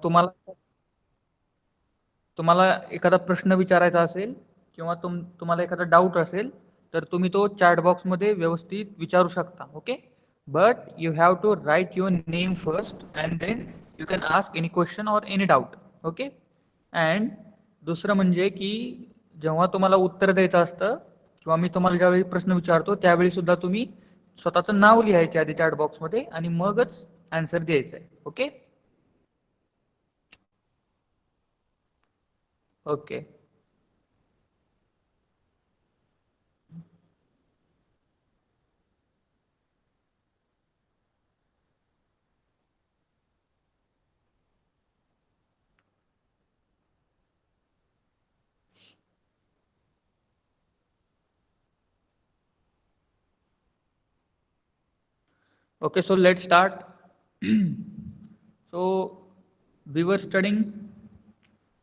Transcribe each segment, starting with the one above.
तुम्हाला तुम्हाला एखादा प्रश्न विचारायचा असेल किंवा तुम्हाला एखादा डाऊट असेल तर तुम्ही तो चॅट बॉक्समध्ये व्यवस्थित विचारू शकता. Okay. But you have to write your name first and then you can ask any question or any doubt. Okay. And दुसरं म्हणजे की जेव्हा तुम्हाला उत्तर द्यायचं असतं किंवा मी तुम्हाला ज्यावेळी प्रश्न विचारतो त्यावेळी सुद्धा तुम्ही स्वतःचं नाव लिहायचे आधी चॅट बॉक्समध्ये आणि मगच आन्सर द्यायचं आहे. Okay. Okay. Okay, so let's start. So we were studying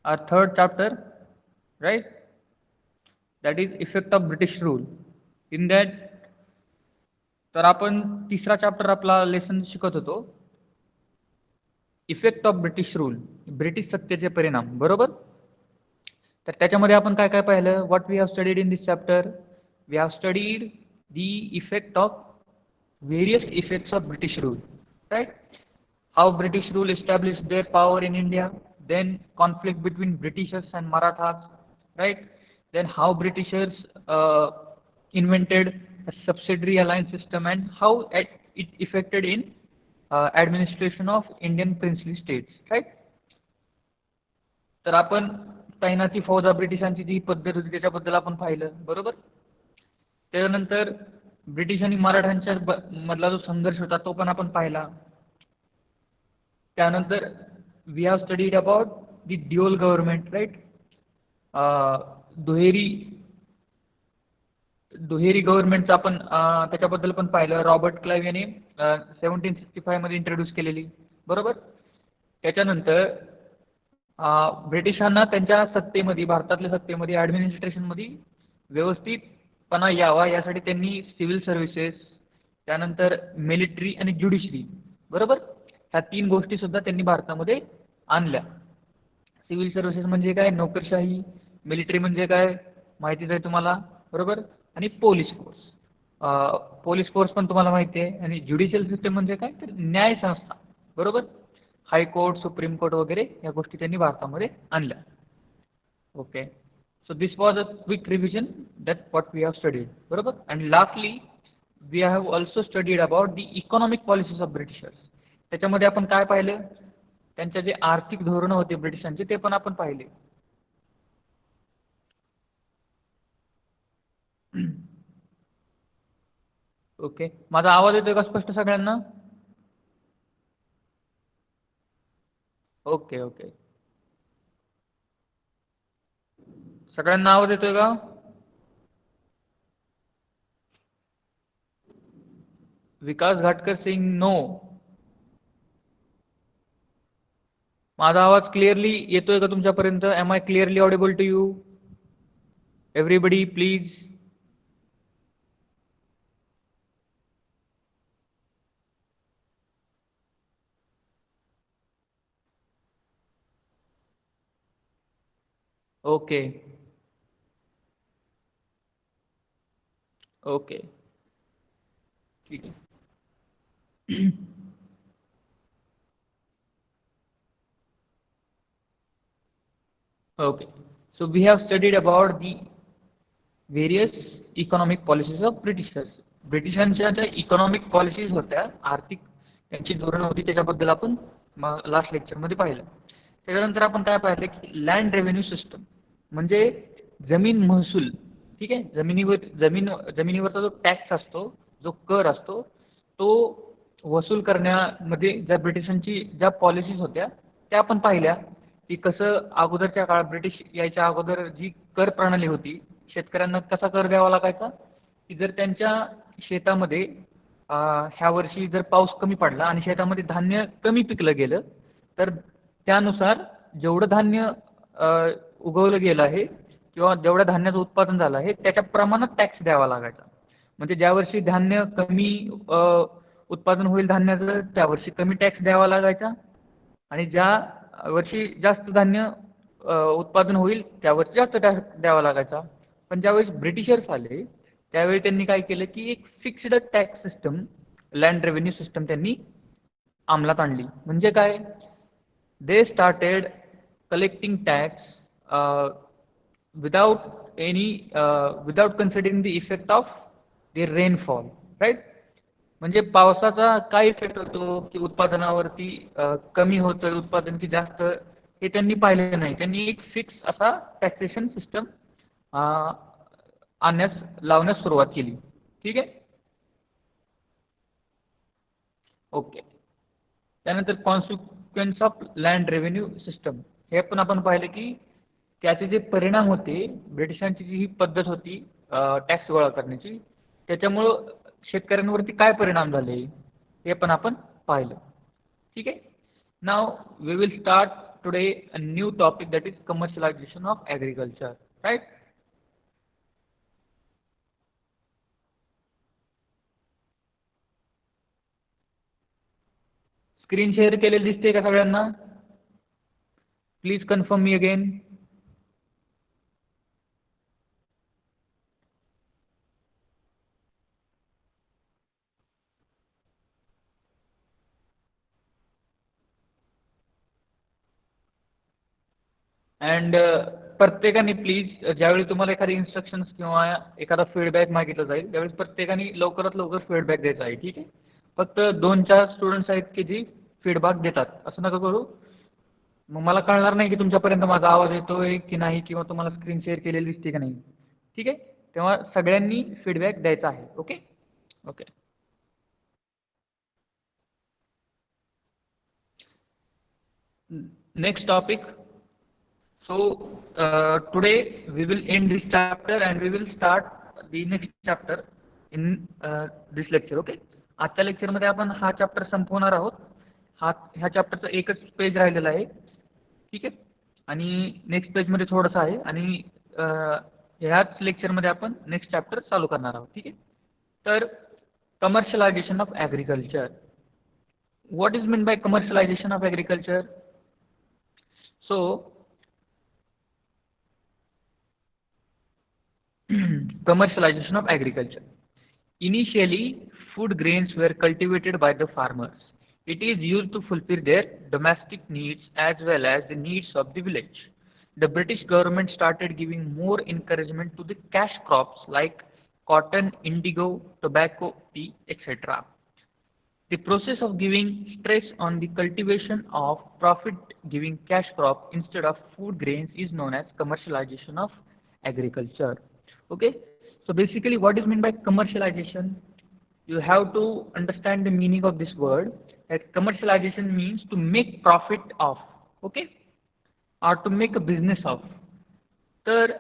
our third chapter, right? That is effect of British rule. In that, तर आपण तिसरा चॅप्टर आपला लेसन शिकत होतो, effect of British rule, British सत्तेचे परिणाम, बरोबर. तर त्याच्यामध्ये आपण काय काय पाहिलं? What we have studied in this chapter? We have studied the effect of various effects of British rule, right? How British rule established their power in India, then conflict between Britishers and Marathas, right? Then how Britishers invented a subsidiary alliance system and how it affected in administration of Indian princely states, right? तर आपण तैनाती फौजा ब्रिटिशांची जी पद्धत होती त्याच्याबद्दल आपण पाहिलं, बरोबर. त्यानंतर ब्रिटिश आणि मराठ्यांच्या मधला जो संघर्ष होता तो पण आपण पाहिला. त्यानंतर we have studied about the dual government, right. दुहेरी दुहेरी गव्हर्नमेंटचं आपण त्याच्याबद्दल पण पाहिलं. रॉबर्ट क्लाइव्ह यांनी 1765 मध्ये इंट्रोड्यूस केलेली, बरोबर. त्याच्यानंतर ब्रिटिशांना त्यांच्या सत्तेमध्ये, भारतातल्या सत्तेमध्ये, ॲडमिनिस्ट्रेशनमध्ये व्यवस्थितपणा यावा यासाठी त्यांनी सिव्हिल सर्व्हिसेस, त्यानंतर मिलिटरी आणि ज्युडिशरी, बरोबर, ह्या तीन गोष्टी सुद्धा त्यांनी भारतामध्ये आणल्या. सिव्हिल सर्व्हिसेस म्हणजे काय? नोकरशाही. मिलिटरी म्हणजे काय? माहितीच आहे तुम्हाला, बरोबर. आणि पोलीस फोर्स. पोलीस फोर्स पण तुम्हाला माहिती आहे. आणि ज्युडिशियल सिस्टम म्हणजे काय? तर न्याय संस्था, बरोबर. हायकोर्ट, सुप्रीम कोर्ट वगैरे या गोष्टी त्यांनी भारतामध्ये आणल्या. Okay. So this was a quick revision that what we have studied, बरोबर. And lastly, we have also studied about the economic policies of Britishers. त्याच्यामध्ये आपण काय पाहिलं? त्यांचे जे आर्थिक धोरणं होते ब्रिटिशांचे ते पण आपण पाहिले. ओके. माझा आवाज येतोय का स्पष्ट सगळ्यांना? Okay okay. सगळ्यांना आवाज येतोय का? विकास घाटकर सिंग नो. माझा आवाज क्लिअरली येतोय का तुमच्यापर्यंत? Am I clearly audible to you? Everybody please. Okay okay. ठीक आहे. Okay. So we have studied about the various economic policies of Britishers. ब्रिटिशांच्या ज्या इकॉनॉमिक पॉलिसीज होत्या, आर्थिक त्यांची धोरणं होती, त्याच्याबद्दल आपण लास्ट लेक्चरमध्ये पाहिलं. त्याच्यानंतर आपण काय पाहिलं की लँड रेव्हेन्यू सिस्टम म्हणजे जमीन महसूल. ठीक आहे. जमिनीवरचा जो टॅक्स असतो, जो कर असतो, तो वसूल करण्यामध्ये ज्या ब्रिटिशांची ज्या पॉलिसीज होत्या त्या आपण पाहिल्या. की कसं अगोदरच्या काळात ब्रिटिश यायच्या अगोदर जी कर प्रणाली होती, शेतकऱ्यांना कसा कर द्यावा लागायचा की जर त्यांच्या शेतामध्ये ह्या वर्षी जर पाऊस कमी पडला आणि शेतामध्ये धान्य कमी पिकलं गेलं तर त्यानुसार जेवढं धान्य उगवलं गेलं आहे किंवा जेवढ्या धान्याचं उत्पादन झालं आहे त्याच्या प्रमाणात टॅक्स द्यावा लागायचा. म्हणजे ज्या वर्षी धान्य कमी उत्पादन होईल धान्याचं त्या वर्षी कमी टॅक्स द्यावा लागायचा. आणि ज्या वर्षी जास्त धान्य उत्पादन होईल त्या वर्षी जास्त टॅक्स द्यावा लागायचा. पण ज्यावेळेस ब्रिटिशर्स आले त्यावेळी त्यांनी काय केलं की एक fixed tax system, land revenue system त्यांनी अंमलात आणली. म्हणजे काय, they started collecting tax without considering the effect of the rainfall, right? म्हणजे पावसाचा काय इफेक्ट होतो की उत्पादनावरती, कमी होतं उत्पादन की जास्त, हे त्यांनी पाहिलं नाही. त्यांनी एक फिक्स असा टॅक्सेशन सिस्टम लावण्यास सुरुवात केली. ठीक आहे, ओके. त्यानंतर consequence of land revenue system, हे पण आपण पाहिलं की त्याचे जे परिणाम होते, ब्रिटिशांची जी ही पद्धत होती टॅक्स गोळा करण्याची, त्याच्यामुळं शेतकऱ्यांवरती काय परिणाम झाले हे पण आपण पाहिलं. ठीक आहे. Now we will start today a new topic, that is commercialization of agriculture, right. Screen share केलेली दिसते का सगळ्यांना? Please confirm me again. And प्रत्येकाने प्लीज, ज्यावेळी तुम्हाला एखादी इन्स्ट्रक्शन्स किंवा एखादा फीडबॅक मागितला जाईल त्यावेळेस प्रत्येकाने लवकरात लवकर फीडबॅक द्यायचा आहे. ठीक आहे. फक्त 2-4 स्टुडंट्स आहेत की जी फीडबॅक देतात, असं नका करू. मग मला कळणार नाही की तुमच्यापर्यंत माझा आवाज येतोय की नाही, किंवा तुम्हाला स्क्रीन शेअर केलेली दिसते की नाही. ठीक आहे. तेव्हा सगळ्यांनी फीडबॅक द्यायचा आहे. Okay okay. Next topic. So today we will end this chapter and we will start the next chapter in this lecture. Okay. आजच्या लेक्चर मध्ये आपण हा चॅप्टर संपवणार आहोत. ह्या चॅप्टरचा एकच पेज राहिलेला आहे. ठीक आहे. आणि नेक्स्ट पेज मध्ये थोडंसं आहे, आणि ह्याच लेक्चर मध्ये आपण नेक्स्ट चॅप्टर चालू करणार आहोत. ठीक आहे. तर commercialisation of agriculture. What is mean bye commercialisation of agriculture? So commercialization of agriculture. Initially, food grains were cultivated by the farmers. It is used to fulfill their domestic needs as well as the needs of the village. The British government started giving more encouragement to the cash crops like cotton, indigo, tobacco, tea, etc. The process of giving stress on the cultivation of profit-giving cash crop instead of food grains is known as commercialization of agriculture. Okay, so basically what is meant by commercialization? You have to understand the meaning of this word. That commercialization means to make profit of, okay, or to make a business of. तर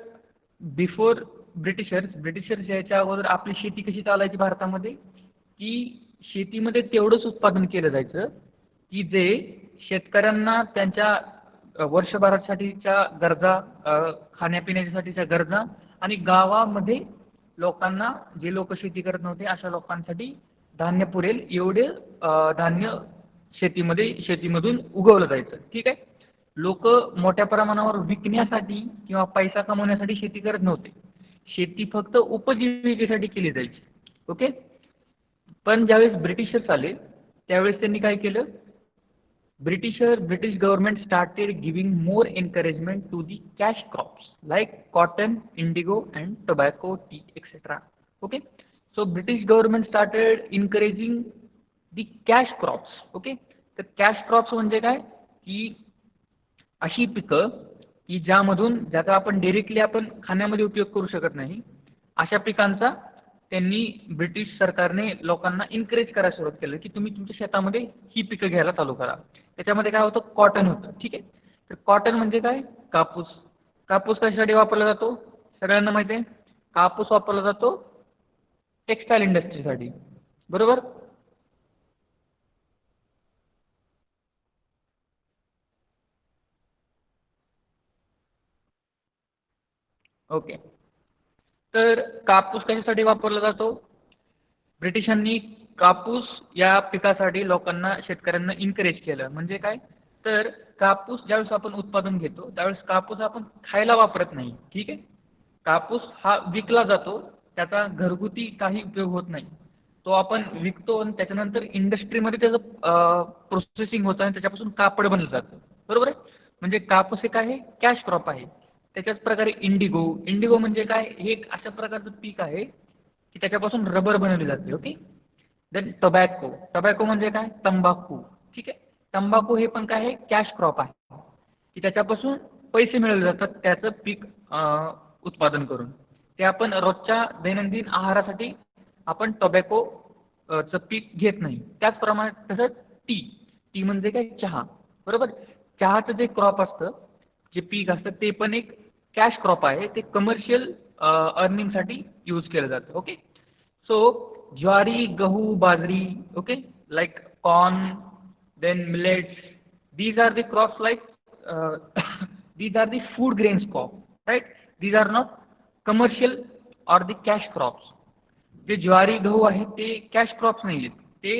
before Britishers याच्या अगोदर आपली शेती कशी चालायची भारतामध्ये, की शेतीमध्ये तेवढंच उत्पादन केलं जायचं की जे शेतकऱ्यांना त्यांच्या वर्षभरासाठीच्या गरजा, खाण्यापिण्यासाठीच्या गरजा, आणि गावामध्ये लोकांना, जे लोक शेती करत नव्हते अशा लोकांसाठी धान्य पुरेल एवढे धान्य शेतीमधून उगवलं जायचं. ठीक आहे. लोक मोठ्या प्रमाणावर विकण्यासाठी किंवा पैसा कमवण्यासाठी शेती करत नव्हते. शेती फक्त उपजीविकेसाठी केली जायची. ओके. पण ज्यावेळेस ब्रिटिशर्स आले त्यावेळेस त्यांनी काय केलं, British government started giving more encouragement to the cash crops like cotton, indigo, and tobacco, tea, etc. Okay, so British government started encouraging the cash crops. Okay, तर cash crops म्हणजे काय, की अशी पिकं की ज्याचा आपण डायरेक्टली आपण खाण्यामध्ये उपयोग करू शकत नाही, अशा पिकांचा त्यांनी ब्रिटिश सरकारने लोकांना इनकरेज करायला सुरुवात केलं की तुम्ही तुमच्या शेतामध्ये ही पिकं घ्यायला चालू करा. त्याच्यामध्ये काय होतं, कॉटन होतं. ठीक आहे. तर कॉटन म्हणजे काय, कापूस. कापूस कशासाठी वापरला जातो, सगळ्यांना माहिती आहे. कापूस वापरला जातो टेक्सटाईल इंडस्ट्रीसाठी, बरोबर. ओके. तर कापूस कशासाठी वापरला जातो, ब्रिटिशांनी कापूस या पिकासाठी लोकांना, शेतकऱ्यांना इनकरेज केलं. म्हणजे काय, तर कापूस ज्यावेळेस आपण उत्पादन घेतो त्यावेळेस कापूस आपण खायला वापरत नाही, ठीक आहे. कापूस हा विकला जातो, त्याचा घरगुती काही उपयोग होत नाही. तो आपण विकतो आणि त्याच्यानंतर इंडस्ट्रीमध्ये त्याचं प्रोसेसिंग होतं आणि त्याच्यापासून कापड बनलं जातं, बरोबर आहे. म्हणजे कापूस हे काय आहे, कॅश क्रॉप आहे. त्याच्याच प्रकारे इंडिगो, इंडिगो म्हणजे काय, हे एक अशा प्रकारचं पीक आहे की त्याच्यापासून रबर बनवले जाते, ओके. देन टोबॅको, टोबॅको म्हणजे काय, तंबाखू, ठीक आहे. तंबाखू हे पण काय आहे, कॅश क्रॉप आहे की त्याच्यापासून पैसे मिळवले जातात त्याचं पीक उत्पादन करून. ते आपण रोजच्या दैनंदिन आहारासाठी आपण टोबॅको चं पीक घेत नाही. त्याचप्रमाणे तसंच टी, टी म्हणजे काय, चहा, बरोबर. चहाचं जे क्रॉप असतं, जे पीक असतं ते पण एक कॅश क्रॉप आहे, ते कमर्शियल अर्निंगसाठी यूज केलं जातं, ओके. सो ज्वारी, गहू, बाजरी, okay, like corn, then millets, these are the crops like these are the food grains crop, right. These are not commercial or the cash crops. जे ज्वारी, गहू आहेत ते कॅश क्रॉप्स नाही आहेत, ते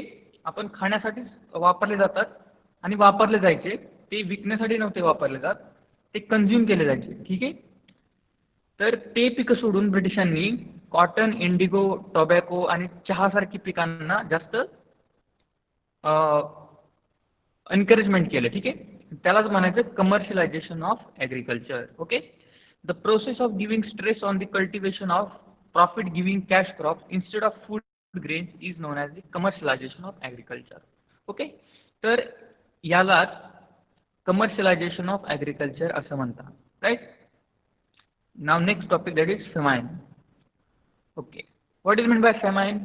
आपण खाण्यासाठीच वापरले जातात आणि वापरले जायचे. ते विकण्यासाठी नव्हते वापरले जात, ते कन्झ्युम केले जायचे, ठीक आहे. तर ते पिकं सोडून ब्रिटिशांनी कॉटन, इंडिगो, टोबॅको आणि चहासारखी पिकांना जास्त एनकरेजमेंट केलं, ठीक आहे. त्यालाच म्हणायचं commercialisation of agriculture, okay. The process of giving stress on the cultivation of profit giving cash crop instead of food grains is known as the commercialisation of agriculture, okay. तर यालाच कमर्शियलायझेशन ऑफ ॲग्रिकल्चर असं म्हणतात, right. नाव next topic that is famine, okay. What is mean by famine,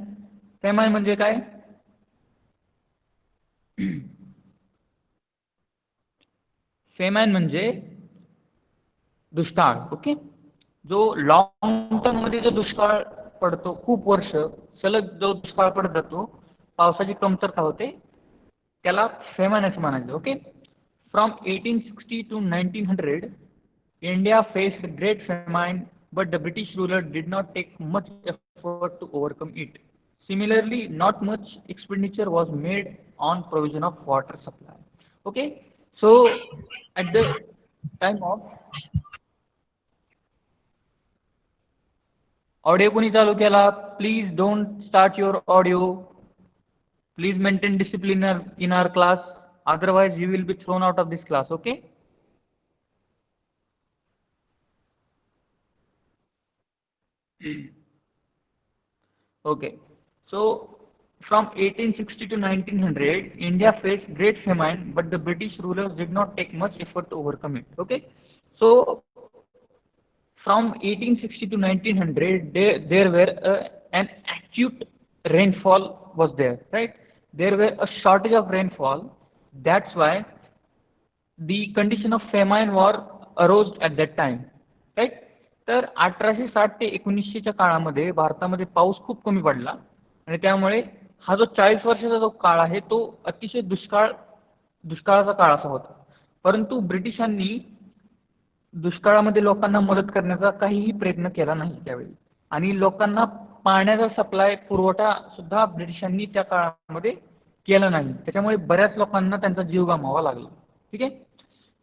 famine म्हणजे काय, famine म्हणजे दुष्काळ, okay. जो लॉंग टर्म मध्ये जो दुष्काळ पडतो, खूप वर्ष सलग जो दुष्काळ पडत जातो, पावसाची कमतरता होते, त्याला फेमाइन असं म्हणायचं, okay. From 1860 to 1900 India faced great famine, but the British ruler did not take much effort to overcome it. Similarly, not much expenditure was made on provision of water supply. Okay, so at the time of audio कोणी चालू केला, please don't start your audio. Please maintain discipline in our class, otherwise you will be thrown out of this class, okay. Okay, so from 1860 to 1900 India faced great famine, but the British rulers did not take much effort to overcome it, okay. So from 1860 to 1900 there were an acute rainfall was there, right. There were a shortage of rainfall, that's why the condition of famine war arose at that time, right. तर 1860 ते 1900च्या काळामध्ये भारतामध्ये पाऊस खूप कमी पडला आणि त्यामुळे हा जो 40 वर्षाचा जो काळ आहे तो अतिशय दुष्काळाचा काळ असा होता. परंतु ब्रिटिशांनी दुष्काळामध्ये लोकांना मदत करण्याचा काहीही प्रयत्न केला नाही त्यावेळी, आणि लोकांना पाण्याचा सप्लाय पुरवठा सुद्धा ब्रिटिशांनी त्या काळामध्ये केला नाही. त्याच्यामुळे बऱ्याच लोकांना त्यांचा जीव गमवावा लागला, ठीक आहे.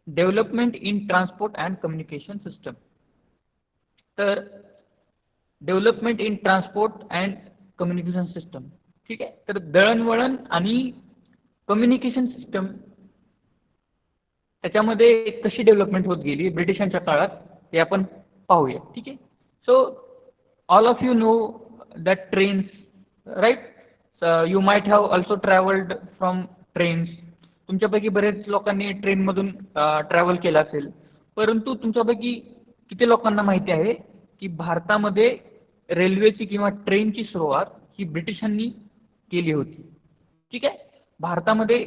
Development in transport and communication system, तर development in transport and communication system, ठीक आहे. तर दळणवळण आणि कम्युनिकेशन सिस्टम त्याच्यामध्ये कशी डेव्हलपमेंट होत गेली ब्रिटिशांच्या काळात ते आपण पाहूया, ठीक आहे. So all of you know that trains, right. You might have also travelled from trains. तुमच्यापैकी बरेच लोकांनी ट्रेनमधून ट्रॅव्हल केलं असेल, परंतु तुमच्यापैकी किती लोकांना माहिती आहे की भारतामध्ये रेल्वेची किंवा ट्रेनची सुरुवात ही ब्रिटिशांनी केली होती, ठीक आहे. भारतामध्ये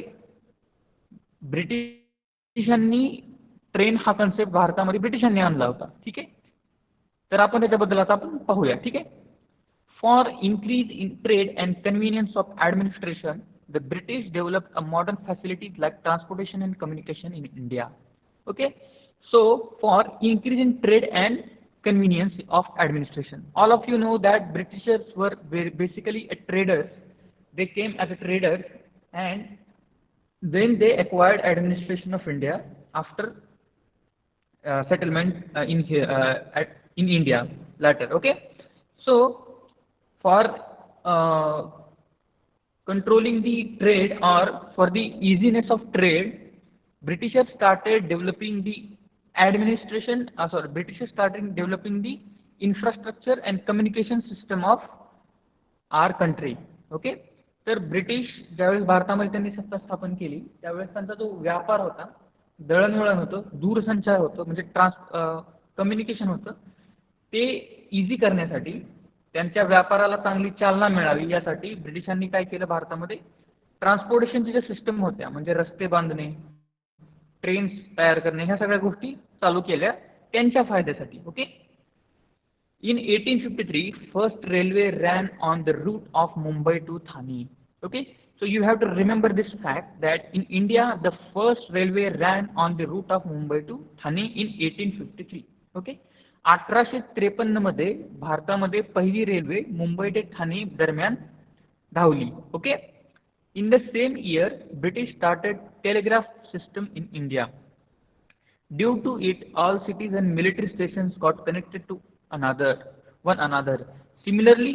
ब्रिटिशांनी ट्रेन हा कन्सेप्ट भारतामध्ये ब्रिटिशांनी आणला होता, ठीक आहे. तर आपण त्याच्याबद्दल आता आपण पाहूया, ठीक आहे. For increase in trade and convenience of administration the British developed a modern facilities like transportation and communication in India, okay. So for increase in trade and convenience of administration, all of you know that Britishers were basically a traders. They came as a traders and Then they acquired administration of India after settlement in here in India later. Okay, so for controlling the trade or for the easiness of trade, Britishers started developing the Britishers started developing the infrastructure and communication system of our country. Okay, तर British ज्यावेळेस भारतामध्ये त्यांनी सत्ता स्थापन केली त्यावेळेस त्यांचा जो व्यापार होता, दळणवळण होतं, दूरसंचार होतं, म्हणजे कम्युनिकेशन होतं, ते इझी करण्यासाठी, त्यांच्या व्यापाराला चांगली चालना मिळावी यासाठी ब्रिटिशांनी काय केलं, भारतामध्ये ट्रान्सपोर्टेशनची ज्या सिस्टम होत्या म्हणजे रस्ते बांधणे, ट्रेन्स तयार करणे, ह्या सगळ्या गोष्टी चालू केल्या त्यांच्या फायद्यासाठी. Okay, in 1853, first railway ran on the route of Mumbai to Thane. Okay, so you have to remember this fact that in India, the first railway ran on the route of Mumbai to Thane in 1853. Okay, 1853 मध्ये भारतामध्ये पहिली railway Mumbai ते ठाणे दरम्यान धावली. Okay, in the same year, British started telegraph system in India. Due to it, all cities and military stations got connected to one another. Similarly,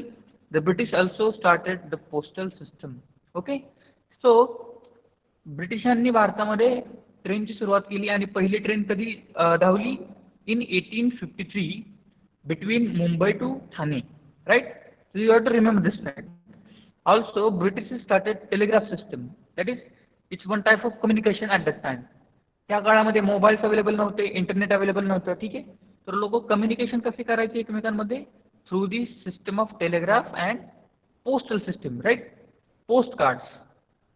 the British also started the postal system. Okay, so ब्रिटिशांनी भारतामध्ये ट्रेनची सुरुवात केली आणि पहिली train कधी धावली, in 1853 between Mumbai to Thane, right? So you have to remember this fact. Also, British started telegraph system. That is, it's one type of communication at that time. त्या काळामध्ये मोबाईल्स अवेलेबल नव्हते, internet available नव्हतं. ठीक आहे, तर लोक communication कसे करायचे एकमेकांमध्ये, through the system of telegraph and postal system, right? Post cards,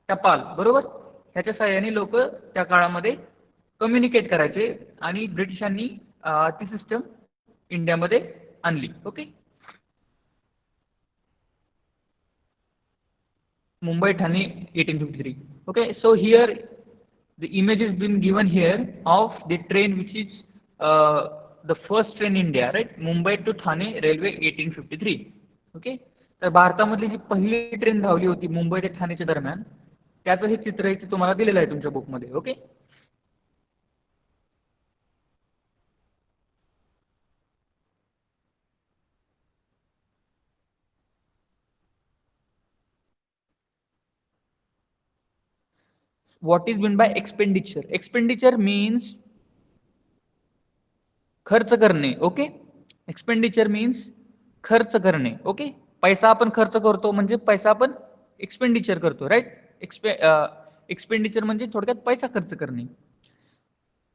टपाल, बरोबर, ह्याच्या सहाय्याने लोक त्या काळामध्ये कम्युनिकेट करायचे आणि ब्रिटिशांनी ती सिस्टम इंडियामध्ये आणली. Okay, Mumbai Thane 1853. Okay, so here the image has been given here of the train which is the first train in India, right? Mumbai to Thane railway 1853. Okay, तर भारतामधली जी पहिली ट्रेन धावली होती मुंबई ते ठाणेच्या दरम्यान, त्याचं हे चित्र इथे तुम्हाला दिलेलं आहे तुमच्या बुकमध्ये. Okay, what is meant by expenditure? Expenditure means खर्च करणे. ओके, एक्सपेंडिचर मीन्स खर्च करणे. ओके, पैसा आपण खर्च करतो म्हणजे पैसा आपण एक्सपेंडिचर करतो, राईट? एक्सपेंडिचर म्हणजे थोडक्यात पैसा खर्च करणे.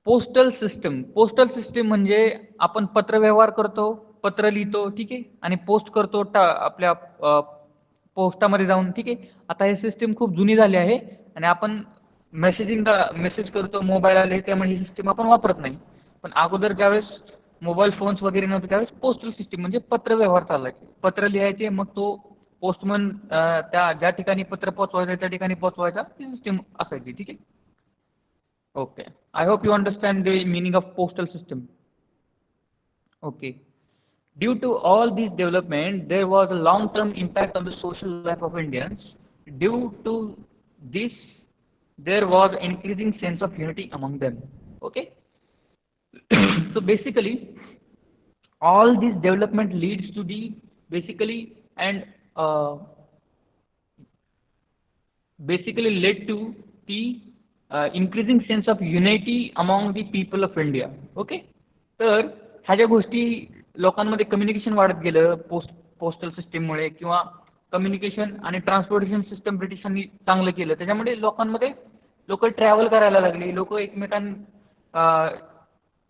पोस्टल सिस्टम, पोस्टल सिस्टम म्हणजे आपण पत्र व्यवहार करतो, पत्र लिहितो, ठीक आहे, आणि पोस्ट करतो आपल्या पोस्टामध्ये जाऊन. ठीक आहे, आता हे सिस्टम खूप जुनी झाली आहे आणि आपण मेसेज करतो, मोबाईल आले त्यामुळे ही सिस्टम आपण वापरत नाही. पण अगोदर ज्यावेळेस मोबाईल फोन्स वगैरे नव्हते त्यावेळेस पोस्टल सिस्टम म्हणजे पत्र व्यवहार चालायचे, पत्र लिहायचे, मग तो पोस्टमन त्या ज्या ठिकाणी पत्र पोहोचवायचं त्या ठिकाणी पोहोचवायचा, ती सिस्टम असायची. ठीक आहे, okay, I hope you understand the meaning of postal system. Okay, due to all these development there was a long term impact on the social life of Indians. Due to this there was increasing sense of unity among them. Okay, so basically all this development leads to the basically led to the increasing sense of unity among the people of India. Okay, तर ह्या ज्या गोष्टी लोकांमध्ये communication वाढत गेलं postal सिस्टीममुळे किंवा communication आणि transportation system ब्रिटिशांनी चांगलं केलं, त्याच्यामुळे लोकांमध्ये लोक ट्रॅव्हल करायला लागली, लोक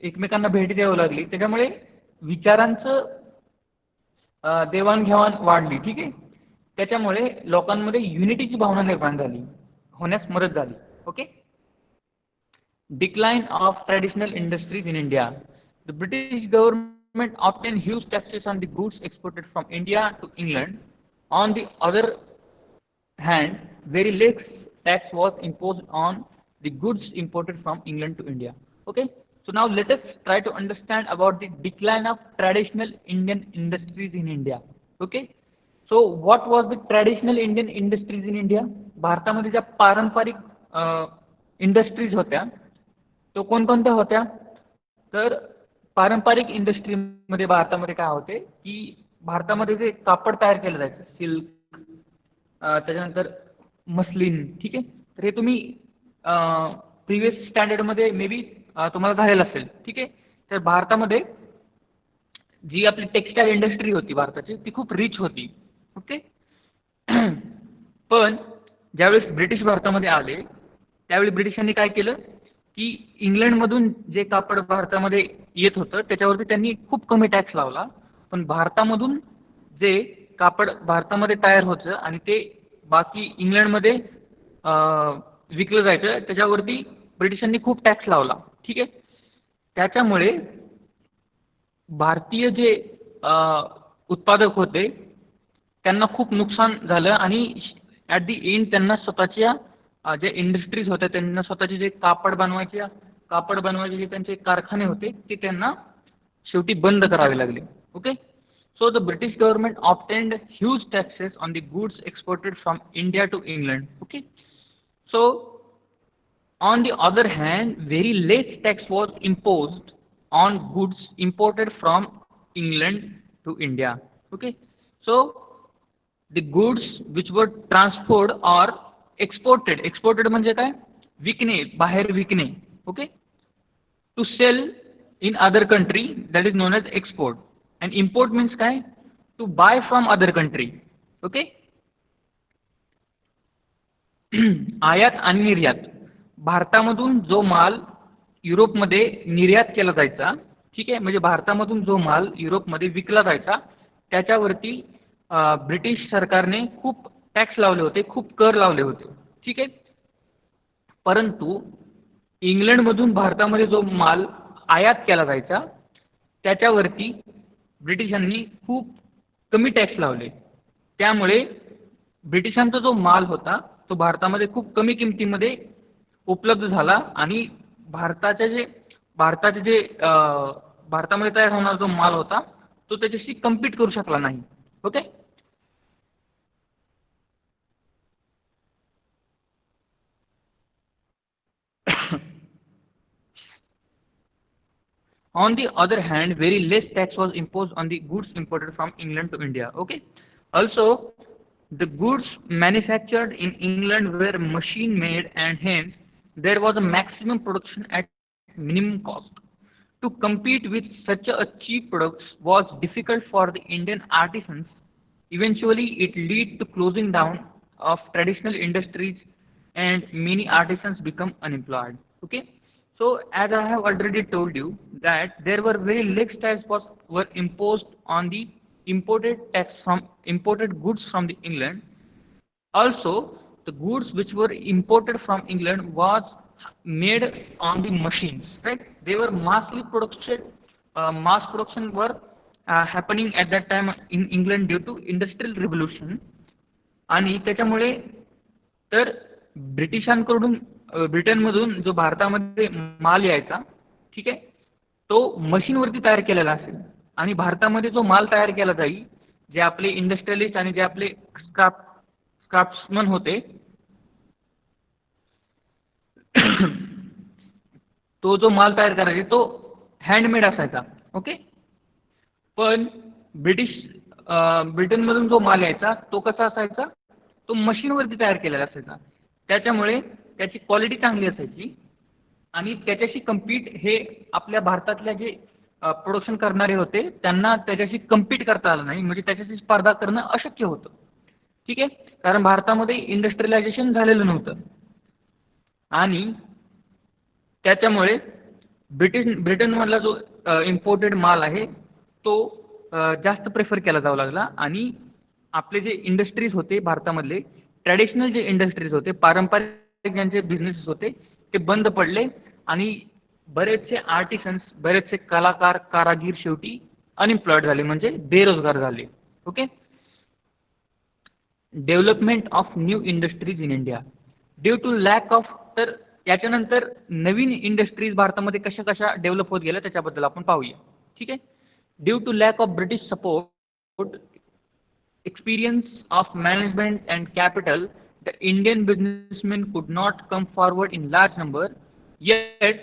एकमेकांना भेटी द्यावं लागली, त्याच्यामुळे विचारांचं देवाणघेवाण वाढली. ठीक आहे, त्याच्यामुळे लोकांमध्ये युनिटीची भावना निर्माण झाली, होण्यास मदत झाली. Okay, decline of traditional industries in India. The British government obtained huge taxes on the goods exported from India to England. On the other hand, very less tax was imposed on the goods imported from England to India. Okay, so now let us try to understand about the decline of traditional Indian industries in India. Okay, so what was the traditional Indian industries in India? भारतामध्ये ज्या पारंपरिक industries होत्या, तो कोणकोणत्या होत्या? तर पारंपरिक इंडस्ट्रीमध्ये भारतामध्ये काय होते की भारतामध्ये जे कापड तयार केलं जायचं, सिल्क, त्याच्यानंतर मस्लिन, ठीक आहे. तर हे तुम्ही प्रिव्हियस स्टँडर्डमध्ये मे बी तुम्हाला झालेलं असेल, ठीक आहे. तर भारतामध्ये जी आपली टेक्सटाईल इंडस्ट्री होती भारताची ती खूप रिच होती, ओके. पण ज्यावेळेस ब्रिटिश भारतामध्ये आले त्यावेळी ब्रिटिशांनी काय केलं की इंग्लंडमधून जे कापड भारतामध्ये येत होतं त्याच्यावरती त्यांनी खूप कमी टॅक्स लावला, पण भारतामधून जे कापड भारतामध्ये तयार होतं आणि ते बाकी इंग्लंडमध्ये विकलं जायचं त्याच्यावरती ब्रिटिशांनी खूप टॅक्स लावला, ठीक आहे. त्याच्यामुळे भारतीय जे उत्पादक होते त्यांना खूप नुकसान झालं आणि ॲट दी एंड त्यांना स्वतःच्या जे इंडस्ट्रीज होत्या त्यांना स्वतःचे जे कापड बनवायचे जे त्यांचे कारखाने होते ते त्यांना शेवटी बंद करावे लागले, okay. So the British government obtained huge taxes on the goods exported from India to England, okay. So on the other hand, very less tax was imposed on goods imported from England to India. Okay, so the goods which were transferred or exported म्हणजे काय? विकणे, बाहेर विकणे, okay, to sell in other country, that is known as export. And import means काय? To buy from other country, okay. आयात आणि निर्यात, भारतामधून जो माल युरोपमध्ये निर्यात केला जायचा, ठीक आहे, म्हणजे भारतामधून जो माल युरोपमध्ये विकला जायचा त्याच्यावरती ब्रिटिश सरकारने खूप टॅक्स लावले होते, खूप कर लावले होते, ठीक आहे. परंतु इंग्लंडमधून भारतामध्ये जो माल आयात केला जायचा त्याच्यावरती ब्रिटिशांनी खूप कमी टॅक्स लावले. त्यामुळे ब्रिटिशांचा जो माल होता तो भारतामध्ये खूप कमी किमतीमध्ये उपलब्ध झाला आणि भारताचे जे भारतामध्ये तयार होणारा जो माल होता तो त्याच्याशी कम्पीट करू शकला नाही, okay. On the other hand, very less tax was imposed on the goods imported from England to India, okay. Also, the goods manufactured in England were machine made and hence there was a maximum production at minimum cost. To compete with such a cheap products was difficult for the Indian artisans. Eventually, it led to closing down of traditional industries and many artisans become unemployed. Okay. So as I have already told you that there were very less tax were imposed on the imported goods from the England. Also, the goods which were imported from England was made on the machines, right? They were mass production were happening at that time in England due to industrial revolution. आणि त्याच्यामुळे तर ब्रिटिशांकडून ब्रिटनमधून जो भारतामध्ये माल यायचा, ठीक आहे, तो मशीनवरती तयार केलेला असेल आणि भारतामध्ये जो माल तयार केला जाईल जे आपले इंडस्ट्रियलिस्ट आणि जे आपले क्राफ्ट्समन होते तो जो माल तयार करायचा तो हँडमेड असायचा, ओके. पण ब्रिटनमधून जो माल यायचा तो कसा असायचा? तो मशीनवरती तयार केलेला असायचा. त्याच्यामुळे त्याची क्वालिटी चांगली असायची आणि त्याच्याशी कम्पीट हे आपल्या भारतातल्या जे प्रोडक्शन करणारे होते त्यांना त्याच्याशी कम्पीट करता आलं नाही, म्हणजे त्याच्याशी स्पर्धा करणं अशक्य होतं, ठीक आहे. कारण भारतामध्ये इंडस्ट्रियलायझेशन झालेलं नव्हतं आणि त्याच्यामुळे ब्रिटनमधला जो इम्पोर्टेड माल आहे तो जास्त प्रेफर केला जाऊ लागला आणि आपले जे इंडस्ट्रीज होते भारतामधले ट्रॅडिशनल जे इंडस्ट्रीज होते, पारंपरिक ज्यांचे बिझनेसेस होते ते बंद पडले आणि बरेचसे आर्टिसन्स, बरेचसे कलाकार, कारागीर शेवटी अनएम्प्लॉयड झाले, म्हणजे बेरोजगार झाले, okay. Development of new industries in India due to lack of, तर याच्यानंतर नवीन इंडस्ट्रीज भारतामध्ये कशा कशा डेव्हलप होत गेल्या त्याच्याबद्दल आपण पाहूया, ठीक आहे. Due to lack of British support, experience of management and capital, the Indian businessmen could not come forward in large number, yet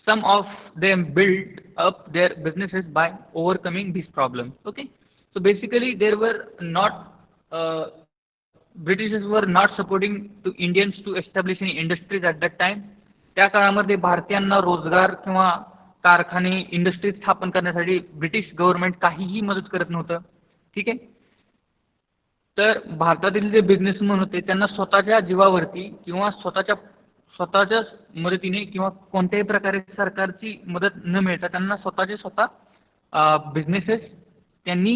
some of them built up their businesses by overcoming these problems. Okay, so basically there were not Britishers were not supporting to Indians to establish any industries at that time. त्या काळामध्ये भारतीयांना रोजगार किंवा कारखाने industries स्थापन करण्यासाठी British government काहीही मदत करत नव्हतं. ठीक आहे. तर भारतातील जे बिझनेसमन होते त्यांना स्वतःच्या जीवावरती किंवा स्वतःच्या मदतीने किंवा कोणत्याही प्रकारे सरकारची मदत न मिळता त्यांना स्वतःचे स्वतः बिझनेसेस त्यांनी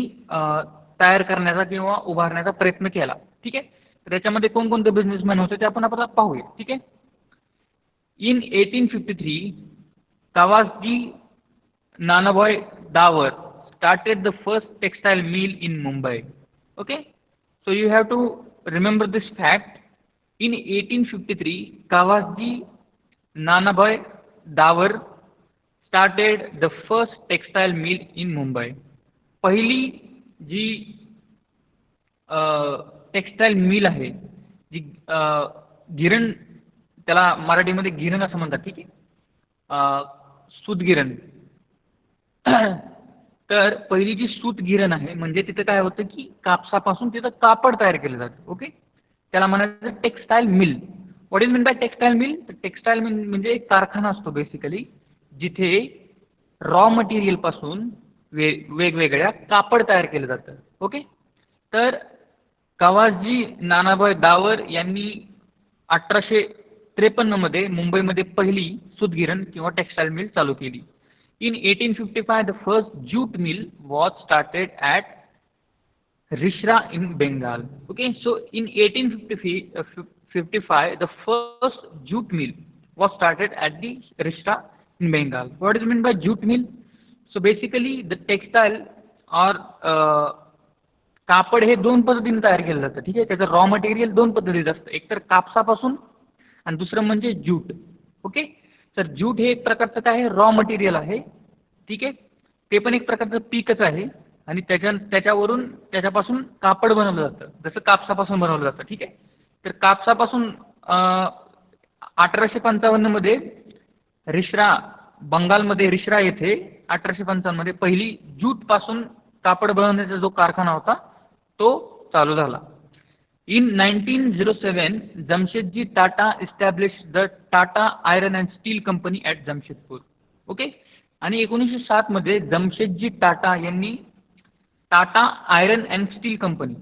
तयार करण्याचा किंवा उभारण्याचा प्रयत्न केला. ठीक आहे. तर याच्यामध्ये कोणकोणते बिझनेसमॅन होते ते आपण आता पाहूया. ठीक आहे. इन 1853 कावासजी नानाभाई दावर started the first textile mill in Mumbai. Okay, so you have to remember this fact. In 1853 Kawasji Nanabai Davar started the first textile mill in Mumbai. पहिली जी टेक्सटाईल मिल आहे, जी गिरण, त्याला मराठीमध्ये गिरण असं म्हणतात. ठीक आहे. सूतगिरण. तर पहिली जी सूतगिरण आहे म्हणजे तिथे काय होतं की कापसापासून तिथं कापड तयार केलं जातं. ओके, त्याला म्हणायचं textile mill. What is mean bye textile mill? Textile mill म्हणजे एक कारखाना असतो बेसिकली, जिथे रॉ मटेरियल पासून वेगवेगळ्या कापड तयार केलं जातं. ओके, तर कावासजी नानाभाई दावर यांनी 1853 मध्ये मुंबईमध्ये पहिली सूतगिरण किंवा टेक्सटाईल मिल चालू केली. In 1855, the first jute mill was started at Rishra in Bengal. Okay, so in 1855, the first jute mill was started at the Rishra in Bengal. What is meant by jute mill? So basically, the textile or कापड हे दोन पद्धतीने तयार केलं जातं. ठीक आहे. त्याचं रॉ मटेरियल दोन पद्धतीत असतं, एक तर कापसापासून आणि दुसरं म्हणजे ज्यूट. ओके, तर ज्यूट हे एक प्रकारचं काय आहे, रॉ मटेरियल आहे. ठीक आहे. ते पण एक प्रकारचं पीकच आहे आणि त्याच्यापासून कापड बनवलं जातं, जसं कापसापासून बनवलं जातं. ठीक आहे. तर कापसापासून 1855 मध्ये रिश्रा, बंगालमध्ये रिश्रा येथे 1855 मध्ये पहिली ज्यूट पासून कापड बनवण्याचा जो कारखाना होता तो चालू झाला. In 1907, Jamshedji Tata established the Tata Iron and Steel Company at Jamshedpur. Okay, आणि 1907 मध्ये जमशेदजी टाटा यांनी Tata iron and steel company,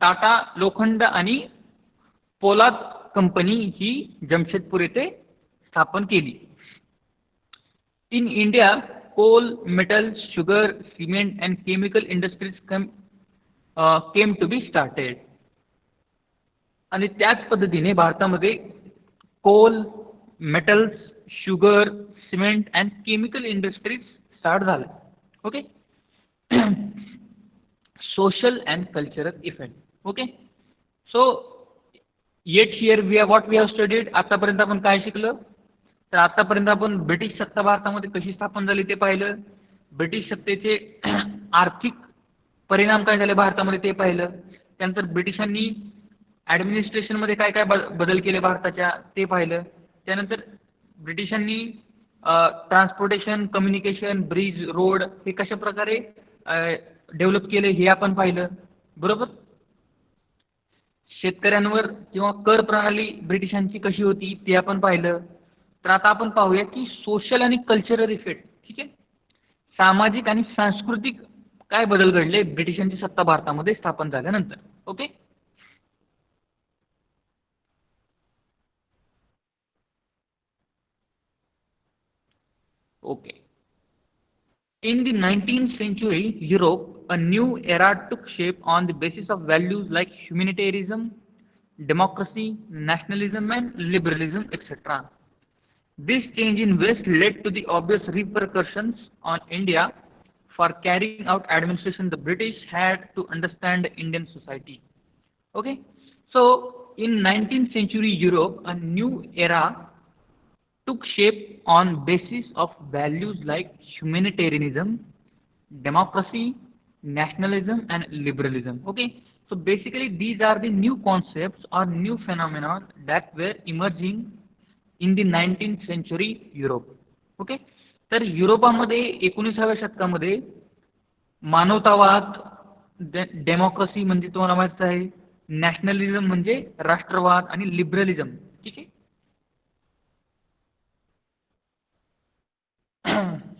Tata लोखंड आणि पोलाद कंपनी ही जमशेदपूर येथे स्थापन केली. In India coal, metal, sugar, cement and chemical industries came to be started. आणि त्याच पद्धतीने भारतामध्ये coal, metals, sugar, cement and chemical industries start झाले. Okay, social and cultural effect. Okay, so yet here we what we have studied. आतापर्यंत आपण काय शिकलो? तर आतापर्यंत आपण ब्रिटिश सत्ता भारतामध्ये कशी स्थापन झाली ते पाहिलं. ब्रिटिश सत्तेचे आर्थिक परिणाम काय झाले भारतामध्ये ते पाहिलं. त्यानंतर ब्रिटिशांनी ॲडमिनिस्ट्रेशनमध्ये काय काय बदल केले भारताच्या ते पाहिलं. त्यानंतर ब्रिटिशांनी ट्रान्सपोर्टेशन, कम्युनिकेशन, ब्रिज, रोड हे कशा प्रकारे डेव्हलप केले हे आपण पाहिलं. बरोबर. शेतकऱ्यांवर किंवा कर प्रणाली ब्रिटिशांची कशी होती ते आपण पाहिलं. तर आता आपण पाहूया की सोशल आणि कल्चरल इफेक्ट. ठीक आहे, सामाजिक आणि सांस्कृतिक काय बदल घडले ब्रिटिशांची सत्ता भारतामध्ये स्थापन झाल्यानंतर. Okay, okay. In the 19th century Europe, a new era took shape on the basis of values like humanitarianism, democracy, nationalism and liberalism, etc. This change in West led to the obvious repercussions on India. For carrying out administration, the British had to understand Indian society. Okay, so in 19th century Europe, a new era took shape on basis of values like humanitarianism, democracy, nationalism and liberalism. Okay, So basically these are the new concepts or new phenomena that were emerging in the 19th century Europe. Okay, तर युरोपामध्ये 19व्या शतकामध्ये मानवतावाद, democracy म्हणजे तुम्हाला माहित आहे, nationalism म्हणजे राष्ट्रवाद आणि लिबरलिझम, ठीक आहे,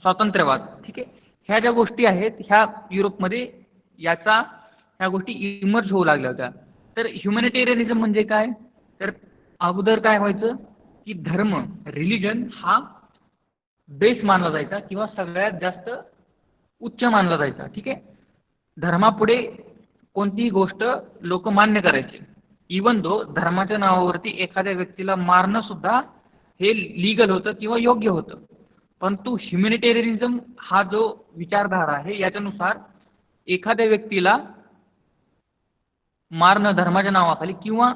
स्वातंत्र्यवाद, ठीक आहे, ह्या ज्या गोष्टी आहेत ह्या युरोपमध्ये ह्या गोष्टी इमर्ज होऊ लागल्या होत्या. तर ह्युमॅनिटेरियनिझम म्हणजे काय, तर अगोदर काय व्हायचं की धर्म, रिलिजन हा बेस मानला जायचा किंवा सगळ्यात जास्त उच्च मानला जायचा, ठीक आहे. धर्मापुढे कोणतीही गोष्ट लोक मान्य करायचे. इवन दो धर्माच्या नावावरती एखाद्या व्यक्तीला मारणं सुद्धा हे लीगल होतं किंवा योग्य होतं. परंतु ह्युमॅनिटेरियनिझम हा जो विचारधारा आहे याच्यानुसार एखाद्या व्यक्तीला मारणं धर्माच्या नावाखाली किंवा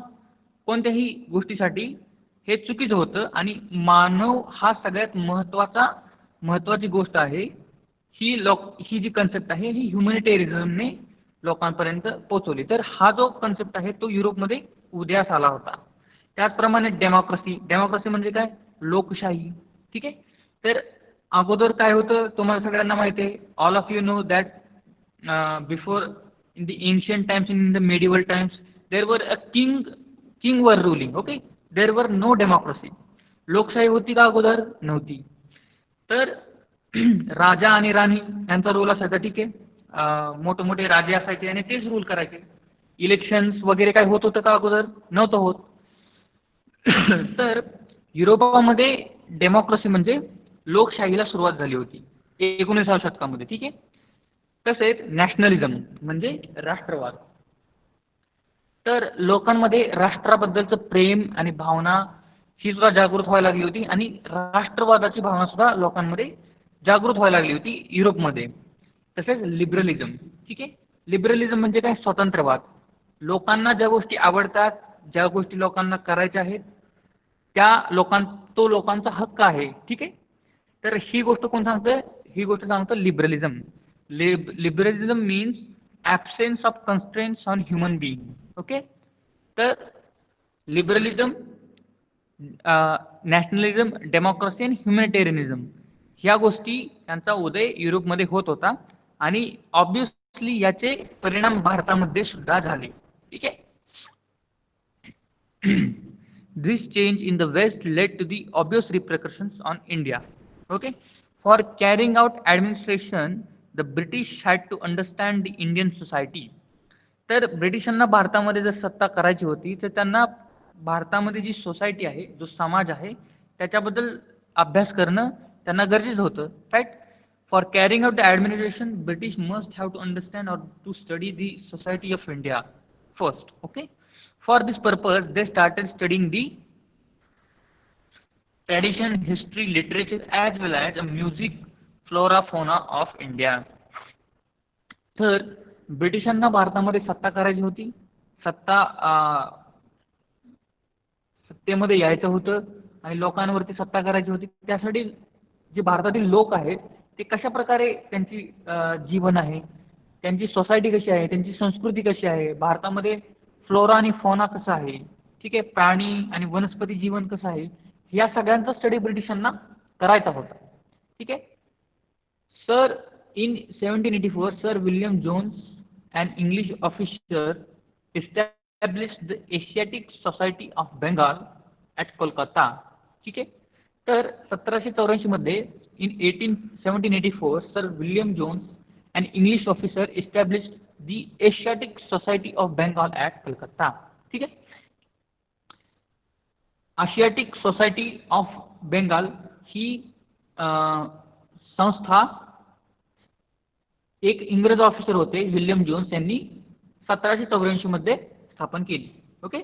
कोणत्याही गोष्टीसाठी हे चुकीचं होतं आणि मानव हा सगळ्यात महत्वाची गोष्ट आहे. ही जी कन्सेप्ट आहे ही ह्युमॅनिटेरियनिझमने लोकांपर्यंत पोहोचवली. तर हा जो कन्सेप्ट आहे तो युरोपमध्ये उदयास आला होता. त्याचप्रमाणे डेमोक्रेसी म्हणजे काय, लोकशाही, ठीक आहे. तर अगोदर काय होतं तुम्हाला सगळ्यांना माहिती आहे, all of you know that before in the ancient times, in the medieval times, there were a king were ruling. Okay, there were no democracy. लोकशाही होती का अगोदर, नव्हती. तर राजा आणि राणी यांचा रोल असायचा, ठीक आहे, मोठे मोठे राजे असायचे आणि तेच रूल करायचे. इलेक्शन्स वगैरे काय होत होतं का अगोदर, नव्हतं होत. तर युरोपामध्ये डेमोक्रेसी म्हणजे लोकशाहीला सुरुवात झाली होती 19व्या शतकामध्ये, ठीक आहे. तसेच नॅशनलिझम म्हणजे राष्ट्रवाद. तर लोकांमध्ये राष्ट्राबद्दलचं प्रेम आणि भावना ही सुद्धा जागृत व्हायला लागली होती आणि राष्ट्रवादाची भावना सुद्धा लोकांमध्ये जागृत व्हायला लागली होती युरोपमध्ये. तसेच लिबरलिझम, ठीक आहे. लिबरलिझम म्हणजे काय, स्वातंत्र्यवाद. लोकांना ज्या गोष्टी आवडतात, ज्या गोष्टी लोकांना करायच्या आहेत तो लोकांचा हक्क आहे, ठीक आहे. तर ही गोष्ट कोण सांगतं, ही गोष्ट सांगतं लिबरलिझम. Liberalism means absence of constraints on human being. Okay, तर लिबरलिझम, नॅशनलिझम, डेमोक्रेसी आणि ह्युमॅनिटेरियनिझम ह्या गोष्टी यांचा उदय युरोपमध्ये होत होता आणि ऑब्विसली याचे परिणाम भारतामध्ये सुद्धा झाले, ठीक आहे. This change in the West led to the obvious repercussions on India. Okay, for carrying out administration the British had to understand the Indian society. तर ब्रिटिशांना भारतामध्ये जर सत्ता करायची होती तर त्यांना भारतामध्ये जी सोसायटी आहे, जो समाज आहे त्याच्याबद्दल अभ्यास करणं त्यांना गरजेचं होतं, right. For carrying out the administration British must have to understand or to study the society of India first. Okay, for this purpose they started studying the tradition, history, literature as well as a music, flora fauna of India. तर ब्रिटिशांना भारतामध्ये सत्ता करायची होती, सत्तेमध्ये यायचं होतं आणि लोकांवरती सत्ता करायची होती. त्यासाठी जे भारतातील लोक आहेत ते कशा प्रकारे त्यांची जीवन आहे, त्यांची सोसायटी कशी आहे, त्यांची संस्कृती कशी आहे, भारतामध्ये फ्लोरा आणि फोना कसा आहे, ठीक आहे, प्राणी आणि वनस्पती जीवन कसं आहे, या सगळ्यांचा स्टडी ब्रिटिशांना करायचा होता, ठीक आहे. Sir in 1784 Sir William Jones, an English officer, established the Asiatic Society of Bengal at Kolkata, ठीक आहे. तर 1784 मध्ये in 1784 Sir William Jones, an English officer, established the Asiatic Society of Bengal at Kolkata, ठीक आहे. Asiatic society of Bengal ही संस्था एक इंग्रज officer होते विल्यम जोन्स यांनी 1784 मध्ये स्थापन केली. Okay,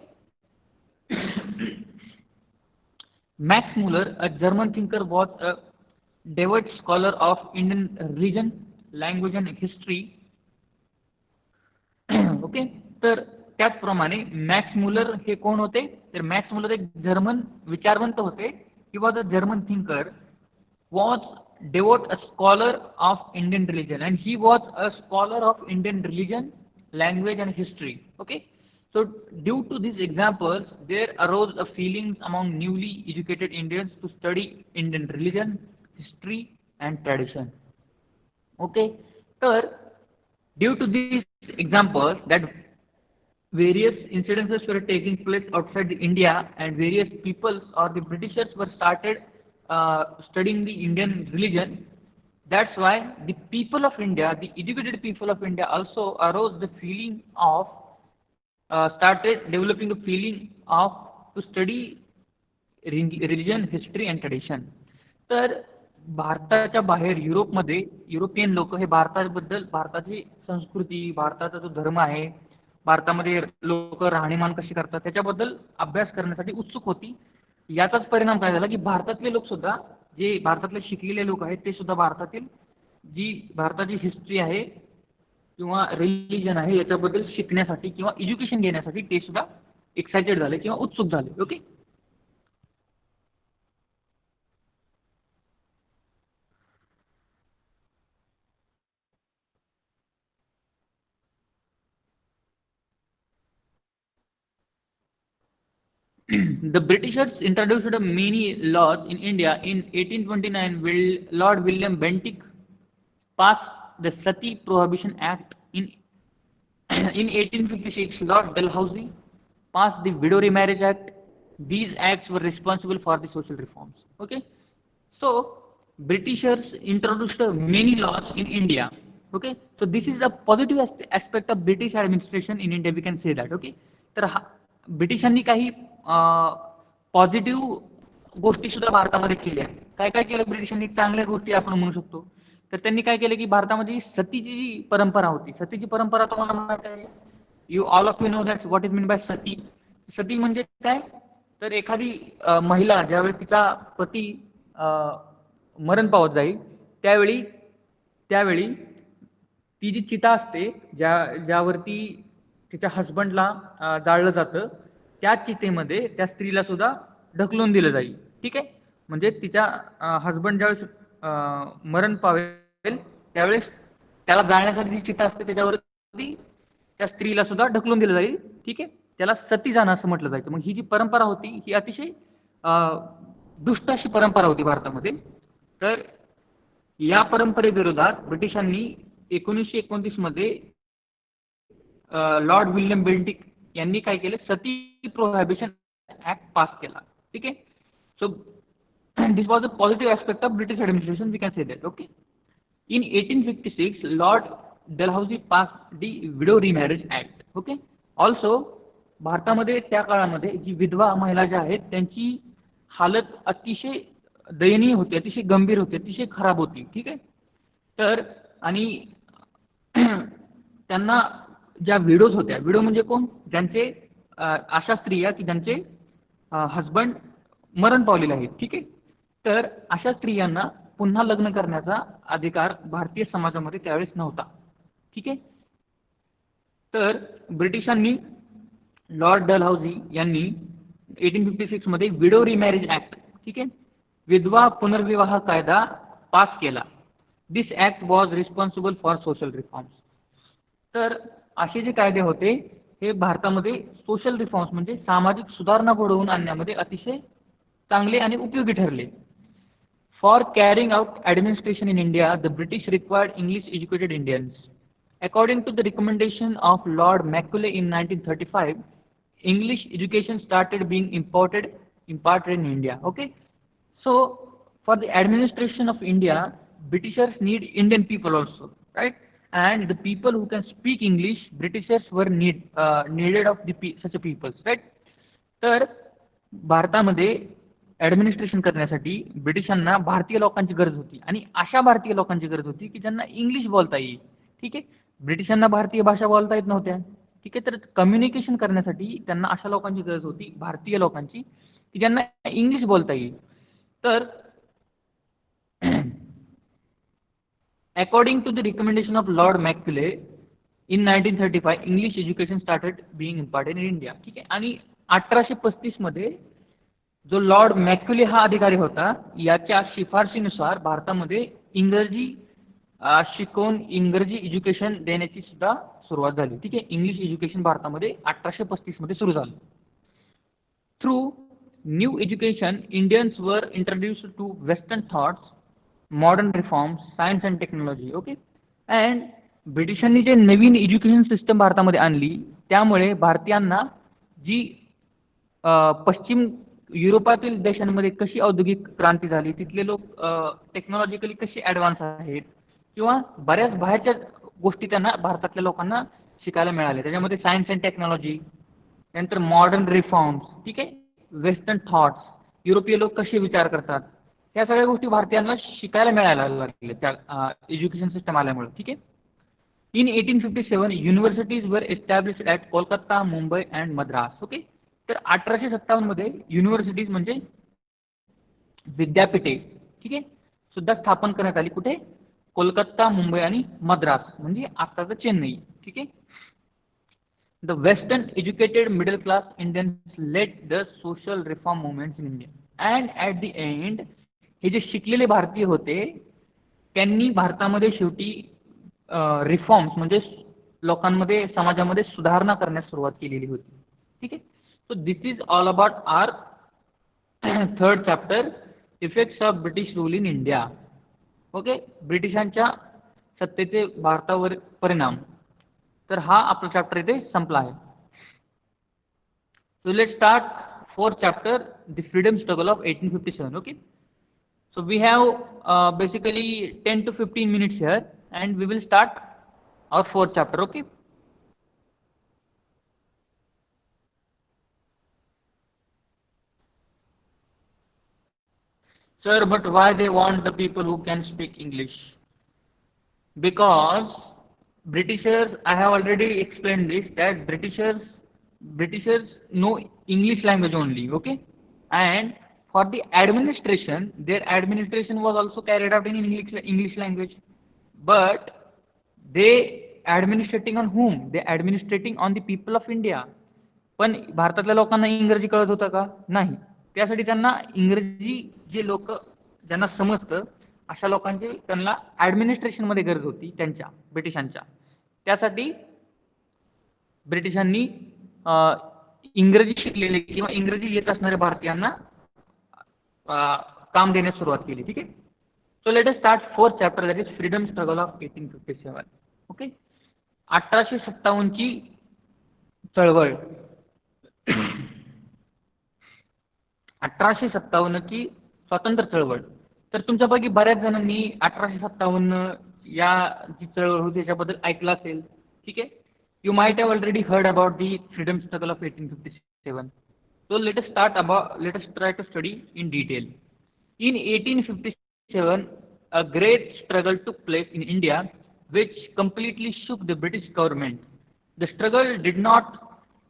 Max Muller, a German thinker, was a devout scholar of Indian religion, language and history. Okay, तर त्याचप्रमाणे मॅक्स मुलर हे कोण होते, तर मॅक्स मुलर एक जर्मन विचारवंत होते. He was a German thinker, was devote a scholar of Indian religion, and he was a scholar of Indian religion, language, and history. Okay, so due to these examples, there arose a feelings among newly educated Indians to study Indian religion, history, and tradition. Okay, तर due to these examples that various incidences were taking place outside India, and various peoples or the Britishers were started studying the Indian religion. That's why the people of India, the educated people of India, also arose the feeling of started developing a feeling of to study religion, history and tradition. तर भारताच्या बाहेर युरोपमध्ये European लोक हे भारताबद्दल, भारताची संस्कृती, भारताचा जो धर्म आहे, भारतामध्ये लोक राहणीमान कशी करतात त्याच्याबद्दल अभ्यास करण्यासाठी उत्सुक होती. याचाच परिणाम काय झाला की भारतातले लोक सुद्धा, जे भारतातले शिकलेले लोक आहेत ते सुद्धा भारतातील जी भारताची हिस्ट्री आहे किंवा रिलिजन आहे याच्याबद्दल शिकण्यासाठी किंवा एज्युकेशन घेण्यासाठी ते सुद्धा एक्साइटेड झाले किंवा उत्सुक झाले. Okay, the Britishers introduced many laws in India. In 1829, Lord William Bentinck passed the Sati Prohibition Act. In 1856, Lord Dalhousie passed the Widow Remarriage Act. These acts were responsible for the social reforms. Okay, so Britishers introduced many laws in India. Okay, so this is a positive aspect of British administration in India. We can say that. Okay, तर ब्रिटिशांनी काही positive गोष्टी सुद्धा भारतामध्ये केल्या. काय काय केलं ब्रिटिशांनी? चांगल्या गोष्टी आपण म्हणू शकतो. तर त्यांनी काय केलं की भारतामध्ये सतीची जी परंपरा होती, सतीची परंपरा तुम्हाला माहित आहे, you all of you know that what is mean by sati. Sati म्हणजे काय? तर एखादी महिला ज्यावेळी तिचा पती मरण पावत जाईल त्यावेळी त्यावेळी ती जी चिता असते ज्यावरती तिच्या हस्बंडला जाळलं जातं, त्या चितेमध्ये त्या स्त्रीला सुद्धा ढकलून दिलं जाईल. ठीक आहे, म्हणजे तिच्या हस्बंड ज्यावेळेस मरण पावेल त्यावेळेस त्याला जाळण्यासाठी जी चिता असते त्याच्यावरती त्या स्त्रीला सुद्धा ढकलून दिलं जाईल. ठीक आहे, त्याला सती जाणं असं म्हटलं जायचं. मग ही जी परंपरा होती ही अतिशय दुष्ट अशी परंपरा होती भारतामध्ये. तर या परंपरेविरोधात ब्रिटिशांनी 1929 मध्ये लॉर्ड विल्यम बेंटिक यांनी काय केलं? सती प्रोहिबिशन ऍक्ट पास केला. ठीक आहे, so this was a positive aspect of British administration, we can say that. Okay, in 1856 lord Dalhousie pass the widow remarriage act. Okay, also भारतामध्ये त्या काळामध्ये जी विधवा महिला ज्या आहेत त्यांची हालत अतिशय दयनीय होती, अतिशय गंभीर होती, अतिशय खराब होती. ठीक आहे, तर आणि त्यांना ज्या विडोज होत्या, विडो म्हणजे कोण? ज्यांचे अशा स्त्रिया की ज्यांचे हस्बंड मरण पावलेले आहेत. ठीक आहे, तर अशा स्त्रियांना पुन्हा लग्न करण्याचा अधिकार भारतीय समाजामध्ये त्यावेळेस नव्हता. ठीक आहे, तर ब्रिटिशांनी लॉर्ड डलहौसी यांनी 1856 मध्ये विडो रिमॅरेज ऍक्ट, ठीक आहे, विधवा पुनर्विवाह कायदा पास केला. This act was responsible for social reforms. तर असे जे कायदे होते हे भारतामध्ये सोशल रिफॉर्म्स म्हणजे सामाजिक सुधारणा घडवून आणण्यामध्ये अतिशय चांगले आणि उपयोगी ठरले. For carrying out administration in India the British required English educated Indians. According to the recommendation of Lord Macaulay in 1935, English education started being imparted in India. Okay, so for the administration of India, Britishers need Indian people also, right? And the people who can speak English, Britishers were needed of such a peoples, right? तर भारतामध्ये administration करण्यासाठी ब्रिटिशांना भारतीय लोकांची गरज होती आणि अशा भारतीय लोकांची गरज होती की ज्यांना इंग्लिश बोलता येईल. ठीक आहे, ब्रिटिशांना भारतीय भाषा बोलता येत नव्हत्या. ठीक आहे, तर कम्युनिकेशन करण्यासाठी त्यांना अशा लोकांची गरज होती, भारतीय लोकांची, की ज्यांना इंग्लिश बोलता येईल. तर according to the recommendation of Lord Macaulay in 1935 English education started being imparted in India. ठीक आहे, आणि 1835 मध्ये जो लॉर्ड मॅक्युले हा अधिकारी होता याच्या शिफारशीनुसार भारतामध्ये इंग्रजी शिकवून इंग्रजी एज्युकेशन देण्याची सुद्धा सुरुवात झाली. ठीक आहे, इंग्लिश एज्युकेशन भारतामध्ये 1835 मध्ये सुरू झालं. Through new education Indians were introduced to western thoughts, modern reforms, science and technology. Okay, and ब्रिटिशांनी जे नवीन एज्युकेशन सिस्टम भारतामध्ये आणली त्यामुळे भारतीयांना जी पश्चिम युरोपातील देशांमध्ये कशी औद्योगिक क्रांती झाली, तिथले लोक टेक्नॉलॉजिकली कशी ॲडव्हान्स आहेत किंवा बऱ्याच बाहेरच्या गोष्टी त्यांना भारतातल्या लोकांना शिकायला मिळाल्या. त्याच्यामध्ये सायन्स अँड टेक्नॉलॉजी, नंतर मॉडर्न रिफॉर्म्स, ठीक आहे, वेस्टर्न थॉट्स, युरोपीय लोक कसे विचार करतात, ह्या सगळ्या गोष्टी भारतीयांना शिकायला मिळायला लागल्या त्या एज्युकेशन सिस्टम आल्यामुळे. ठीक आहे. इन 1857 युनिव्हर्सिटीज वर established at Kolkata, Mumbai and Madras. Okay, तर 1857 मध्ये युनिव्हर्सिटीज म्हणजे विद्यापीठे, ठीक आहे, सुद्धा स्थापन करण्यात आली. कुठे? कोलकाता, मुंबई आणि मद्रास म्हणजे आताचं चेन्नई. ठीक आहे. The western educated middle class Indians led the social reform movements in India and at the end हे जे शिकलेले भारतीय होते त्यांनी भारतामध्ये शेवटी रिफॉर्म्स म्हणजे लोकांमध्ये समाजामध्ये सुधारणा करण्यास सुरुवात केलेली होती. ठीक आहे. So this is all about our third chapter, effects of British rule in India. Okay, ब्रिटिशांच्या सत्तेचे भारतावर परिणाम. तर हा आपला चॅप्टर इथे संपला आहे. So let start fourth chapter, the freedom struggle of 1857. Okay, so we have basically 10 to 15 minutes here and we will start our fourth chapter. Okay, sir, but why they want the people who can speak English? Because Britishers, I have already explained this, that Britishers know English language only. Okay, and for the administration, their administration was also carried out in English language, but they administrating on whom? They administrating on the people of India. पण भारतातल्या लोकांना इंग्रजी कळत होतं का? नाही. त्यासाठी त्यांना इंग्रजी जे लोक ज्यांना समजतं अशा लोकांची त्यांना ऍडमिनिस्ट्रेशन मध्ये गरज होती त्यांच्या ब्रिटिशांच्या. त्यासाठी ब्रिटिशांनी इंग्रजी शिकलेले किंवा इंग्रजी येत असणाऱ्या भारतीयांना काम देण्यास सुरुवात केली. ठीक आहे. So let us start fourth chapter, that is freedom struggle of 1857. Okay, 1857 ची चळवळ. 1857 ची स्वातंत्र्य चळवळ. तर तुमच्यापैकी बऱ्याच जणांनी 1857 या जी चळवळ होती त्याच्याबद्दल ऐकलं असेल. ठीक आहे. You might have already heard about the freedom struggle of 1857. So let us try to study in detail. In 1857, a great struggle took place in India, which completely shook the British government. The struggle did not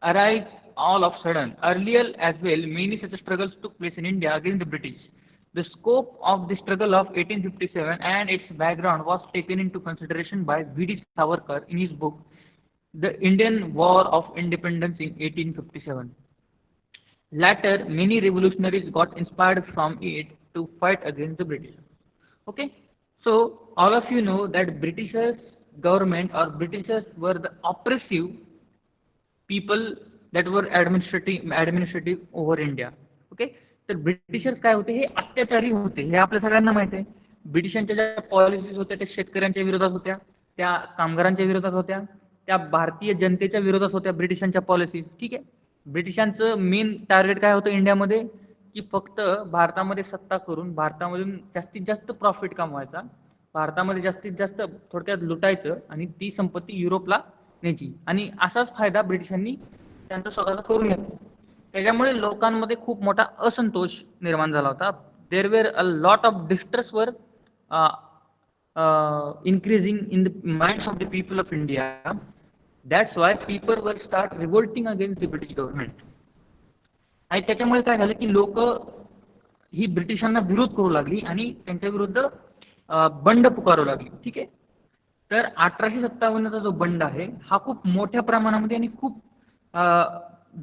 arise all of a sudden. Earlier as well, many such struggles took place in India against the British. The scope of the struggle of 1857 and its background was taken into consideration by V.D. Savarkar in his book The Indian War of Independence in 1857. Later, many revolutionaries got inspired from it to fight against the British. Okay, so all of you know that Britishers government or Britishers were the oppressive people that were administrative over India. Okay, तर Britishers काय होते? हे अत्याचारी होते. हे आपल्या सगळ्यांना माहिती आहे. ब्रिटिशांच्या ज्या पॉलिसीज होत्या त्या शेतकऱ्यांच्या विरोधात होत्या, त्या कामगारांच्या विरोधात होत्या, त्या भारतीय जनतेच्या विरोधात होत्या ब्रिटिशांच्या पॉलिसीज. ठीक आहे. ब्रिटिशांचं मेन टार्गेट काय होतं इंडियामध्ये? की फक्त भारतामध्ये सत्ता करून भारतामधून जास्तीत जास्त प्रॉफिट कमवायचा, भारतामध्ये जास्तीत जास्त थोडक्यात लुटायचं आणि ती संपत्ती युरोपला न्यायची. आणि असाच फायदा ब्रिटिशांनी त्यांचा स्वतःचा करून घेतला. त्याच्यामुळे लोकांमध्ये खूप मोठा असंतोष निर्माण झाला होता. There were a lot of distress वर increasing in the minds of the people of India. That's why people will start revolting against the British government. आणि त्याच्यामुळे काय झालं की लोक ही ब्रिटिशांना विरोध करू लागली आणि त्यांच्या विरुद्ध बंड पुकारू लागली. ठीक आहे. तर 1857चा जो बंड आहे हा खूप मोठ्या प्रमाणामध्ये आणि खूप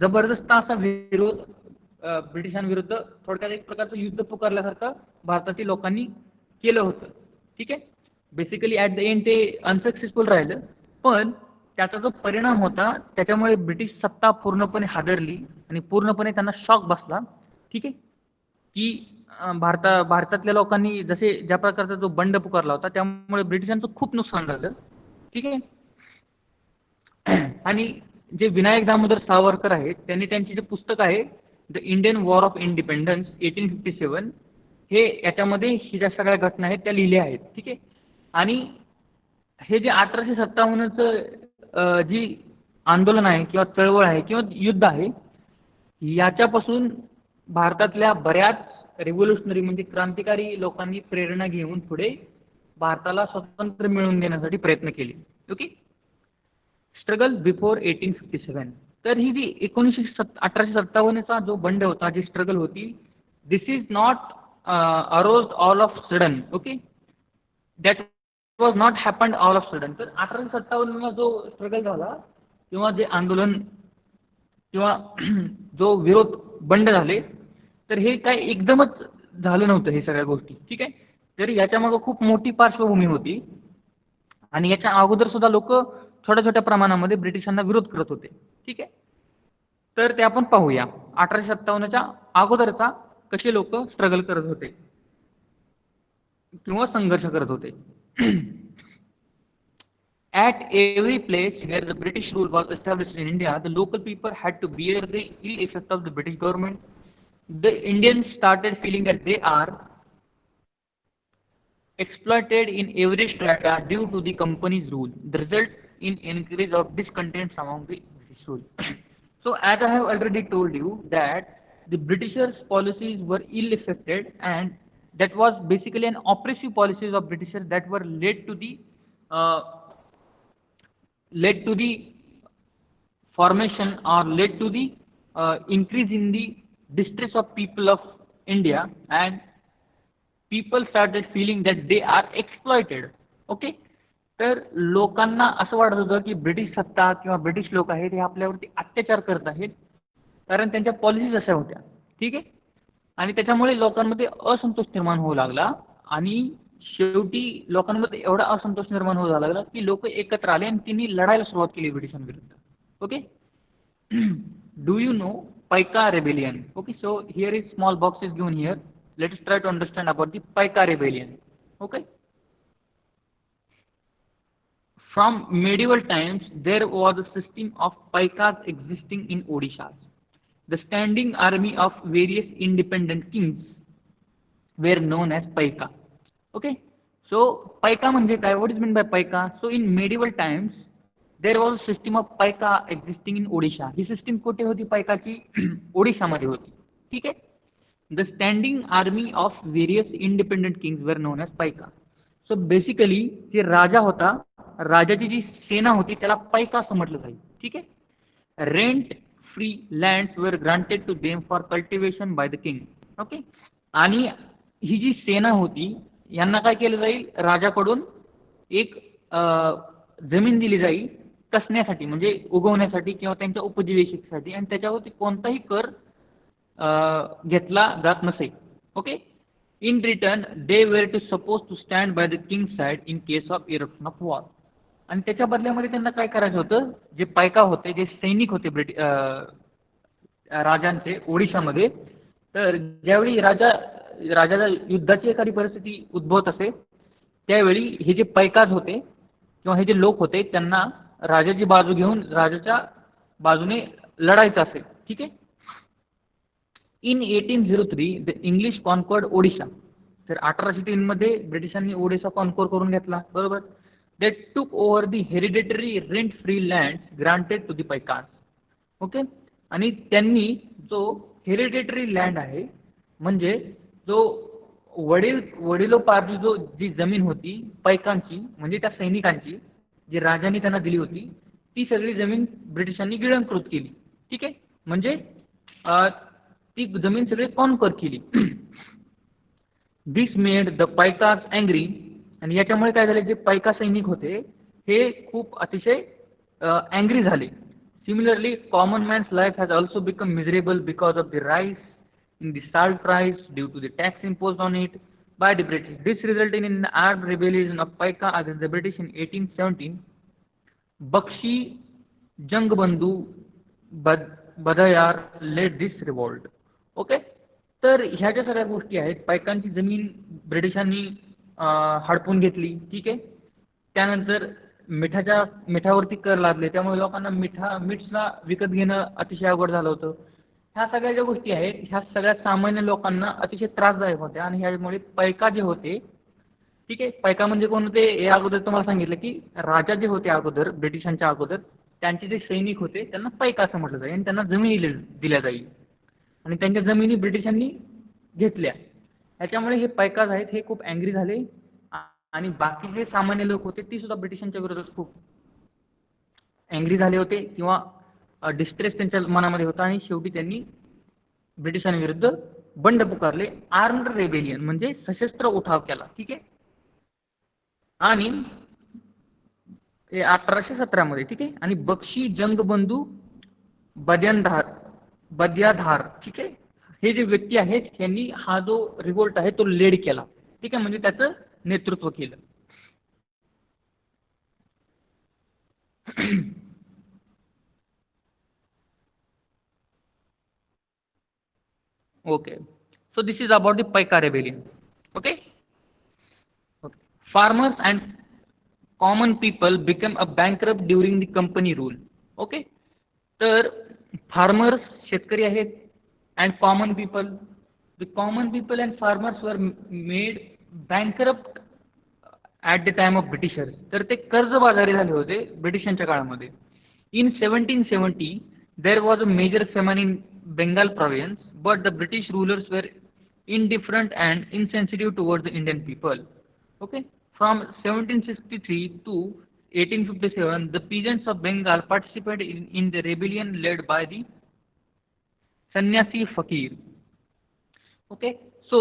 जबरदस्त असा विरोध ब्रिटिशांविरुद्ध, थोडक्यात एक प्रकारचं युद्ध पुकारल्यासारखं भारतातील लोकांनी केलं होतं. ठीक आहे. बेसिकली ॲट द एंड ते अनसक्सेसफुल राहिलं, पण त्याचा जो परिणाम होता त्याच्यामुळे ब्रिटिश सत्ता पूर्णपणे हादरली आणि पूर्णपणे त्यांना शॉक बसला. ठीक आहे, की भारतातल्या लोकांनी जसे ज्या प्रकारचा जो बंड पुकारला होता त्यामुळे ब्रिटिशांचं खूप नुकसान झालं. ठीक आहे. आणि जे विनायक दामोदर सावरकर आहेत त्यांनी त्यांचे जे पुस्तक आहे the Indian war of independence 1857 हे याच्यामध्ये ही ज्या सगळ्या घटना आहेत त्या लिहिल्या आहेत. ठीक आहे. आणि हे जे 1857चं जी आंदोलन आहे किंवा चळवळ आहे किंवा युद्ध आहे याच्यापासून भारतातल्या बऱ्याच रिव्होल्युशनरी म्हणजे क्रांतिकारी लोकांनी प्रेरणा घेऊन पुढे भारताला स्वातंत्र्य मिळवून देण्यासाठी प्रयत्न केले. ओके. Struggle before 1857. तर ही जी 1857चा जो बंड होता, जी स्ट्रगल होती, this is not arose all of sudden. Okay. That was not happened all of sudden. तर 1857ला जो स्ट्रगल झाला किंवा जे आंदोलन किंवा जो विरोध बंड झाले तर हे काय एकदमच झालं नव्हतं हे सगळ्या गोष्टी. ठीक आहे. तरी याच्या मागे खूप मोठी पार्श्वभूमी होती आणि याच्या अगोदर सुद्धा लोक छोट्या छोट्या प्रमाणामध्ये ब्रिटिशांना विरोध करत होते. ठीक आहे. तर ते आपण पाहूया 1857च्या अगोदरचा कसे लोक स्ट्रगल करत होते किंवा संघर्ष करत होते. At every place where the British rule was established in India, the local people had to bear the ill effect of the British government. The Indians started feeling that they are exploited in every strata due to the company's rule. The result in increase of discontent among the British rule. So, as I have already told you that the Britishers' policies were ill-affected, and that was basically an oppressive policies of Britishers that were uh, led to the formation or led to the increase in the distress of people of India, and people started feeling that they are exploited. Okay. तर लोकांना असं वाटत होतं की British सत्ता किंवा British लोक आहेत हे आपल्यावरती अत्याचार करत आहेत कारण त्यांच्या पॉलिसीज अशा होत्या. ठीक आहे. आणि त्याच्यामुळे लोकांमध्ये असंतोष निर्माण होऊ लागला आणि शेवटी लोकांमध्ये एवढा असंतोष निर्माण होऊ लागला की लोक एकत्र आले आणि त्यांनी लढायला सुरुवात केली ब्रिटिशांविरुद्ध. Okay. Do you know Paika rebellion? Okay. So here is small box is given here. Let us try to understand about the Paika rebellion. Okay. From medieval times, there was a system of Paikas existing in Odisha. The standing army of various independent kings were known as Paika. Okay. So Paika म्हणजे काय? What is meant by Paika? So in medieval times, there was a system of Paika existing in Odisha. He system कुठे होती पायकाची? ओडिशामध्ये होती. ठीक आहे. The standing army of various independent kings were known as Paika. So basically जे राजा होता, राजाची जी सेना होती त्याला पायका असं म्हटलं जाईल. ठीक आहे. Rent free lands were granted to them for cultivation by the king. Okay. आणि ही जी सेना होती यांना काय केलं जाईल? राजाकडून एक जमीन दिली जाईल कसण्यासाठी म्हणजे उगवण्यासाठी किंवा त्यांच्या उपजीविकेसाठी आणि त्याच्यावरती कोणताही कर घेतला जात नसे. Okay. In return they were to suppose to stand by the king side in case of eruption of war. आणि त्याच्या बदल्यामध्ये त्यांना काय करायचं होतं? जे पायका होते, जे सैनिक होते राजांचे ओडिशामध्ये, तर ज्यावेळी राजाला युद्धाची एखादी परिस्थिती उद्भवत असे त्यावेळी हे जे पायकाज होते किंवा हे जे लोक होते त्यांना राजाची बाजू घेऊन राजाच्या बाजूने लढायचं असेल. ठीक आहे. In 1803 the English conquered Odisha. तर 1803 मध्ये ब्रिटिशांनी ओडिशा कॉन्कोर करून घेतला. बरोबर. They took over the hereditary rent free land granted to the Paikas. Okay. आणि त्यांनी जो हेरिडेटरी लँड आहे म्हणजे जो वडिलोपार्जित जी जमीन होती पायकांची म्हणजे त्या सैनिकांची जी राजांनी त्यांना दिली होती ती सगळी जमीन ब्रिटिशांनी गिळंकृत केली. ठीक आहे. म्हणजे ती जमीन सगळी कॉन्कर केली. दिस मेड द पायकास अँग्री. आणि याच्यामुळे काय झाले? जे पायका सैनिक होते हे खूप अतिशय अँग्री झाले. Similarly common man's life has also become miserable because of the rice in the salt price due to the tax imposed on it by the British. This resulted in an armed rebellion of Paika against the British in 1817. Bakshi Jagabandhu Bidyadhar led this revolt. Okay. तर ह्या ज्या सगळ्या गोष्टी आहेत, पायकांची जमीन ब्रिटिशांनी हडपून घेतली. ठीक आहे. त्यानंतर मिठावरती कर लादले, त्यामुळे लोकांना मीठला विकत घेणं अतिशय अवघड झालं होतं. ह्या सगळ्या ज्या गोष्टी आहेत, ह्या सगळ्या सामान्य लोकांना अतिशय त्रासदायक होत्या आणि ह्यामुळे पैका जे होते, ठीक आहे, पैका म्हणजे कोण होते हे अगोदर तुम्हाला सांगितलं की राजा जे होते अगोदर ब्रिटिशांच्या अगोदर, त्यांचे जे सैनिक होते त्यांना पैका असं म्हटलं जाईल आणि त्यांना जमिनी दिल्या जाईल आणि त्यांच्या जमिनी ब्रिटिशांनी घेतल्या. ह्याच्यामुळे हे पैकाज आहेत हे खूप अँग्री झाले आणि बाकी जे सामान्य लोक होते ती सुद्धा ब्रिटिशांच्या विरोधात खूप अँग्री झाले होते किंवा डिस्ट्रेस त्यांच्या मनामध्ये होता आणि शेवटी त्यांनी ब्रिटिशांविरुद्ध बंड पुकारले. आर्म्ड रेबेलियन म्हणजे सशस्त्र उठाव केला. ठीक आहे. आणि 1817 मध्ये, ठीक आहे, आणि बक्षी जंगबंधू बद्याधार, ठीक आहे, हे जे व्यक्ती आहेत यांनी हा जो रिव्होल्ट आहे तो लीड केला. ठीक आहे, म्हणजे त्याचं नेतृत्व केलं. Okay, so this is about the Paika rebellion. Okay, okay. Farmers and common people became a bankrupt during the company rule. Okay, तर farmers शेतकरी आहेत and common people, the common people and farmers were made bankrupt at the time of Britishers. तर ते कर्जबाजारी झाले होते ब्रिटिशांच्या काळामध्ये. In 1770 there was a major famine in Bengal province, but the British rulers were indifferent and insensitive towards the Indian people. Okay, from 1763 to 1857 the peasants of Bengal participated in the rebellion led by the sannyasi fakir. Okay, so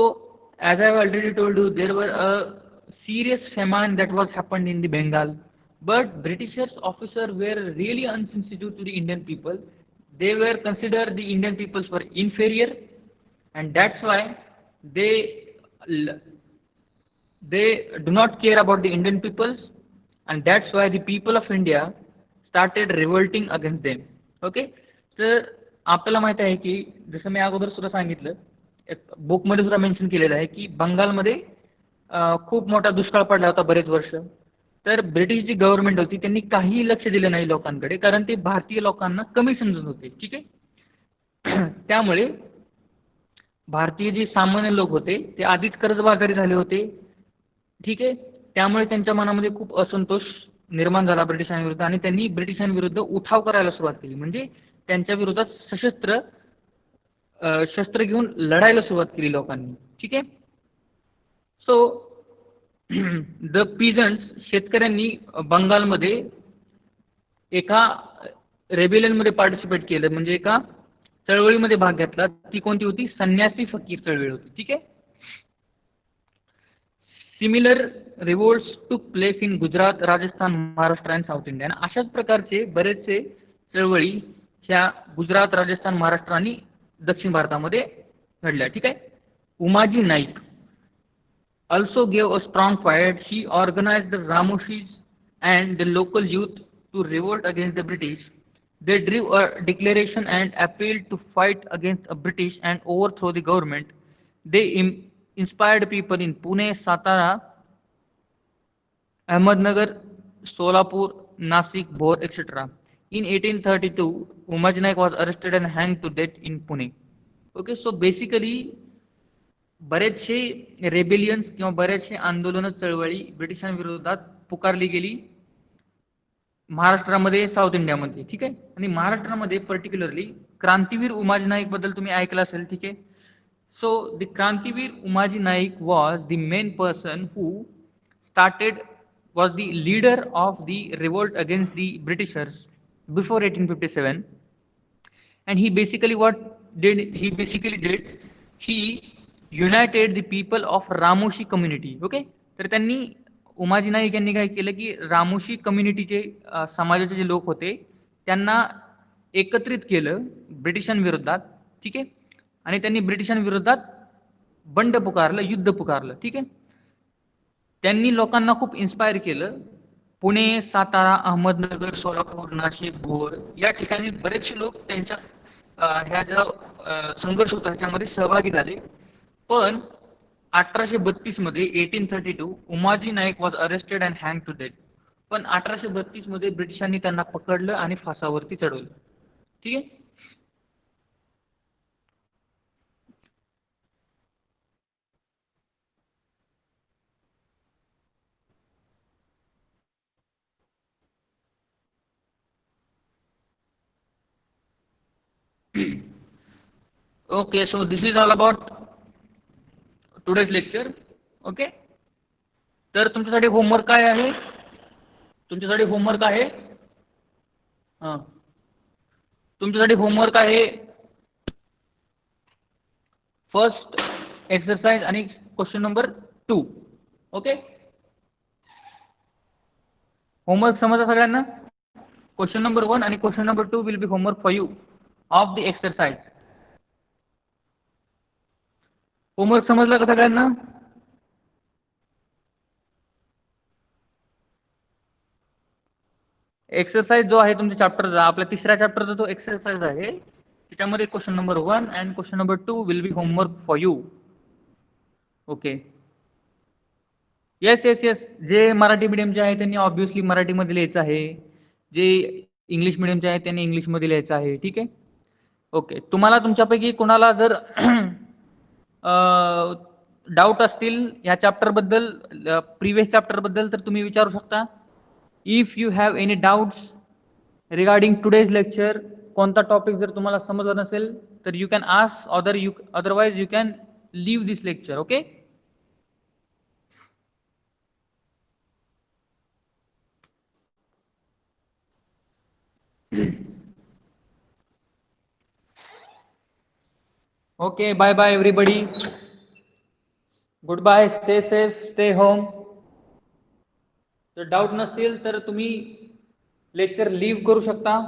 as I have already told you, there were a serious famine that was happened in the Bengal, but Britishers officers were really insensitive to the Indian people. They were considered the Indian peoples were inferior, and that's why they do not care about the Indian peoples, and that's why the people of India started revolting against them. Okay, तर आपल्याला माहित आहे की जसं मी अगोदर सुद्धा सांगितलं, बुकमध्ये सुद्धा मेन्शन केलेलं आहे की बंगालमध्ये खूप मोठा दुष्काळ पडला होता बरेच वर्ष. तर ब्रिटिश जी गव्हर्नमेंट होती त्यांनी काहीही लक्ष दिलं नाही लोकांकडे, कारण ते भारतीय लोकांना कमी समजत होते. ठीक आहे. त्यामुळे भारतीय जे सामान्य लोक होते ते आधीच कर्जबाजारी झाले होते. ठीक आहे. त्यामुळे त्यांच्या मनामध्ये खूप असंतोष निर्माण झाला ब्रिटिशांविरुद्ध आणि त्यांनी ब्रिटिशांविरुद्ध उठाव करायला सुरुवात केली. म्हणजे त्यांच्या विरोधात शस्त्र घेऊन लढायला सुरुवात केली लोकांनी. ठीक आहे. सो द पीजंट्स, शेतकऱ्यांनी बंगालमध्ये एका रेबेलियनमध्ये पार्टिसिपेट केलं, म्हणजे एका चळवळीमध्ये भाग घेतला. ती कोणती होती? संन्यासी फकीर चळवळ होती. ठीक आहे. Similar revolts took place in Gujarat, Rajasthan, Maharashtra and South India. अशाच प्रकारचे बरेचसे चळवळी ह्या गुजरात, राजस्थान, महाराष्ट्र आणि दक्षिण भारतामध्ये घडल्या. ठीक आहे. Umaji Naik also gave a strong fight. He organized the Ramoshis and the local youth to revolt against the British. They drew a declaration and appealed to fight against the British and overthrow the government. They inspired people in Pune, Satara, Ahmednagar, Solapur, Nasik, Bhor, etc. In 1832, Umaji Naik was arrested and hanged to death in Pune. Okay, so basically बरेचसे रेबेलियन्स किंवा बरेचसे आंदोलन चळवळी ब्रिटिशांविरोधात पुकारली गेली महाराष्ट्रामध्ये, south इंडियामध्ये. ठीक आहे. आणि महाराष्ट्रामध्ये पर्टिक्युलरली क्रांतीवीर उमाजी नाईक बद्दल तुम्ही ऐकलं असेल. ठीक आहे. So the Krantiveer Umaji Naik was the main person who was the leader of the revolt against the Britishers before 1857. and he basically did he united the people of Ramoshi community. Okay. तर त्यांनी उमाजी नाईक यांनी काय केलं की रामोशी कम्युनिटीचे समाजाचे जे लोक होते त्यांना एकत्रित केलं ब्रिटिशांविरोधात. ठीक आहे. आणि त्यांनी ब्रिटिशांविरोधात बंड पुकारलं, युद्ध पुकारलं. ठीक आहे. त्यांनी लोकांना खूप इन्स्पायर केलं पुणे, सातारा, अहमदनगर, सोलापूर, नाशिक, भोर या ठिकाणी बरेचसे लोक त्यांच्या ह्या ज्या संघर्ष होता ह्याच्यामध्ये सहभागी झाले. पण 1832 मध्ये 1832 Umaji Naik was arrested and hang to death. पण 1832 मध्ये ब्रिटिशांनी त्यांना पकडलं आणि फासावरती चढवलं. ठीक आहे. Okay, so this is all about today's lecture. Okay, तर तुमच्यासाठी होमवर्क काय आहे? तुमच्यासाठी होमवर्क आहे हां तुमच्यासाठी होमवर्क आहे फर्स्ट एक्सरसाइज आणि क्वेश्चन नंबर 2. ओके, होमवर्क समजला सगळ्यांना? क्वेश्चन नंबर 1 आणि question number 2 will be homework for you of the exercise. Homework समजला का सगळ्यांना? एक्सरसाइज जो आहे तुमच्या चॅप्टरचा, आपल्या तिसऱ्या चॅप्टरचा जो एक्सरसाइज आहे त्याच्यामध्ये question number 1 and question number 2 will be homework for you. Okay, yes yes yes. जे मराठी मीडियमचे आहे त्यांनी ऑब्व्हियसली मराठीमध्ये लिहायचं आहे. जे इंग्लिश मीडियमचे आहे त्यांनी इंग्लिशमध्ये लिहायचं आहे. ठीक आहे. ओके, तुम्हाला तुमच्यापैकी कोणाला जर डाऊट असतील या चॅप्टरबद्दल, प्रिव्हियस चॅप्टरबद्दल, तर तुम्ही विचारू शकता. If you have any doubts regarding today's lecture, कोणता टॉपिक जर तुम्हाला समजला नसेल तर you can ask, otherwise you can leave this lecture. Okay. Okay, bye bye everybody. Good bye, stay safe, stay home. जर डाऊट नसतील तर तुम्ही लेक्चर लीव करू शकता.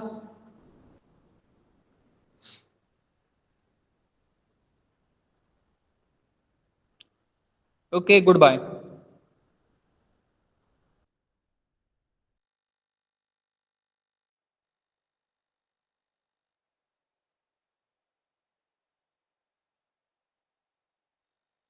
Okay, good bye.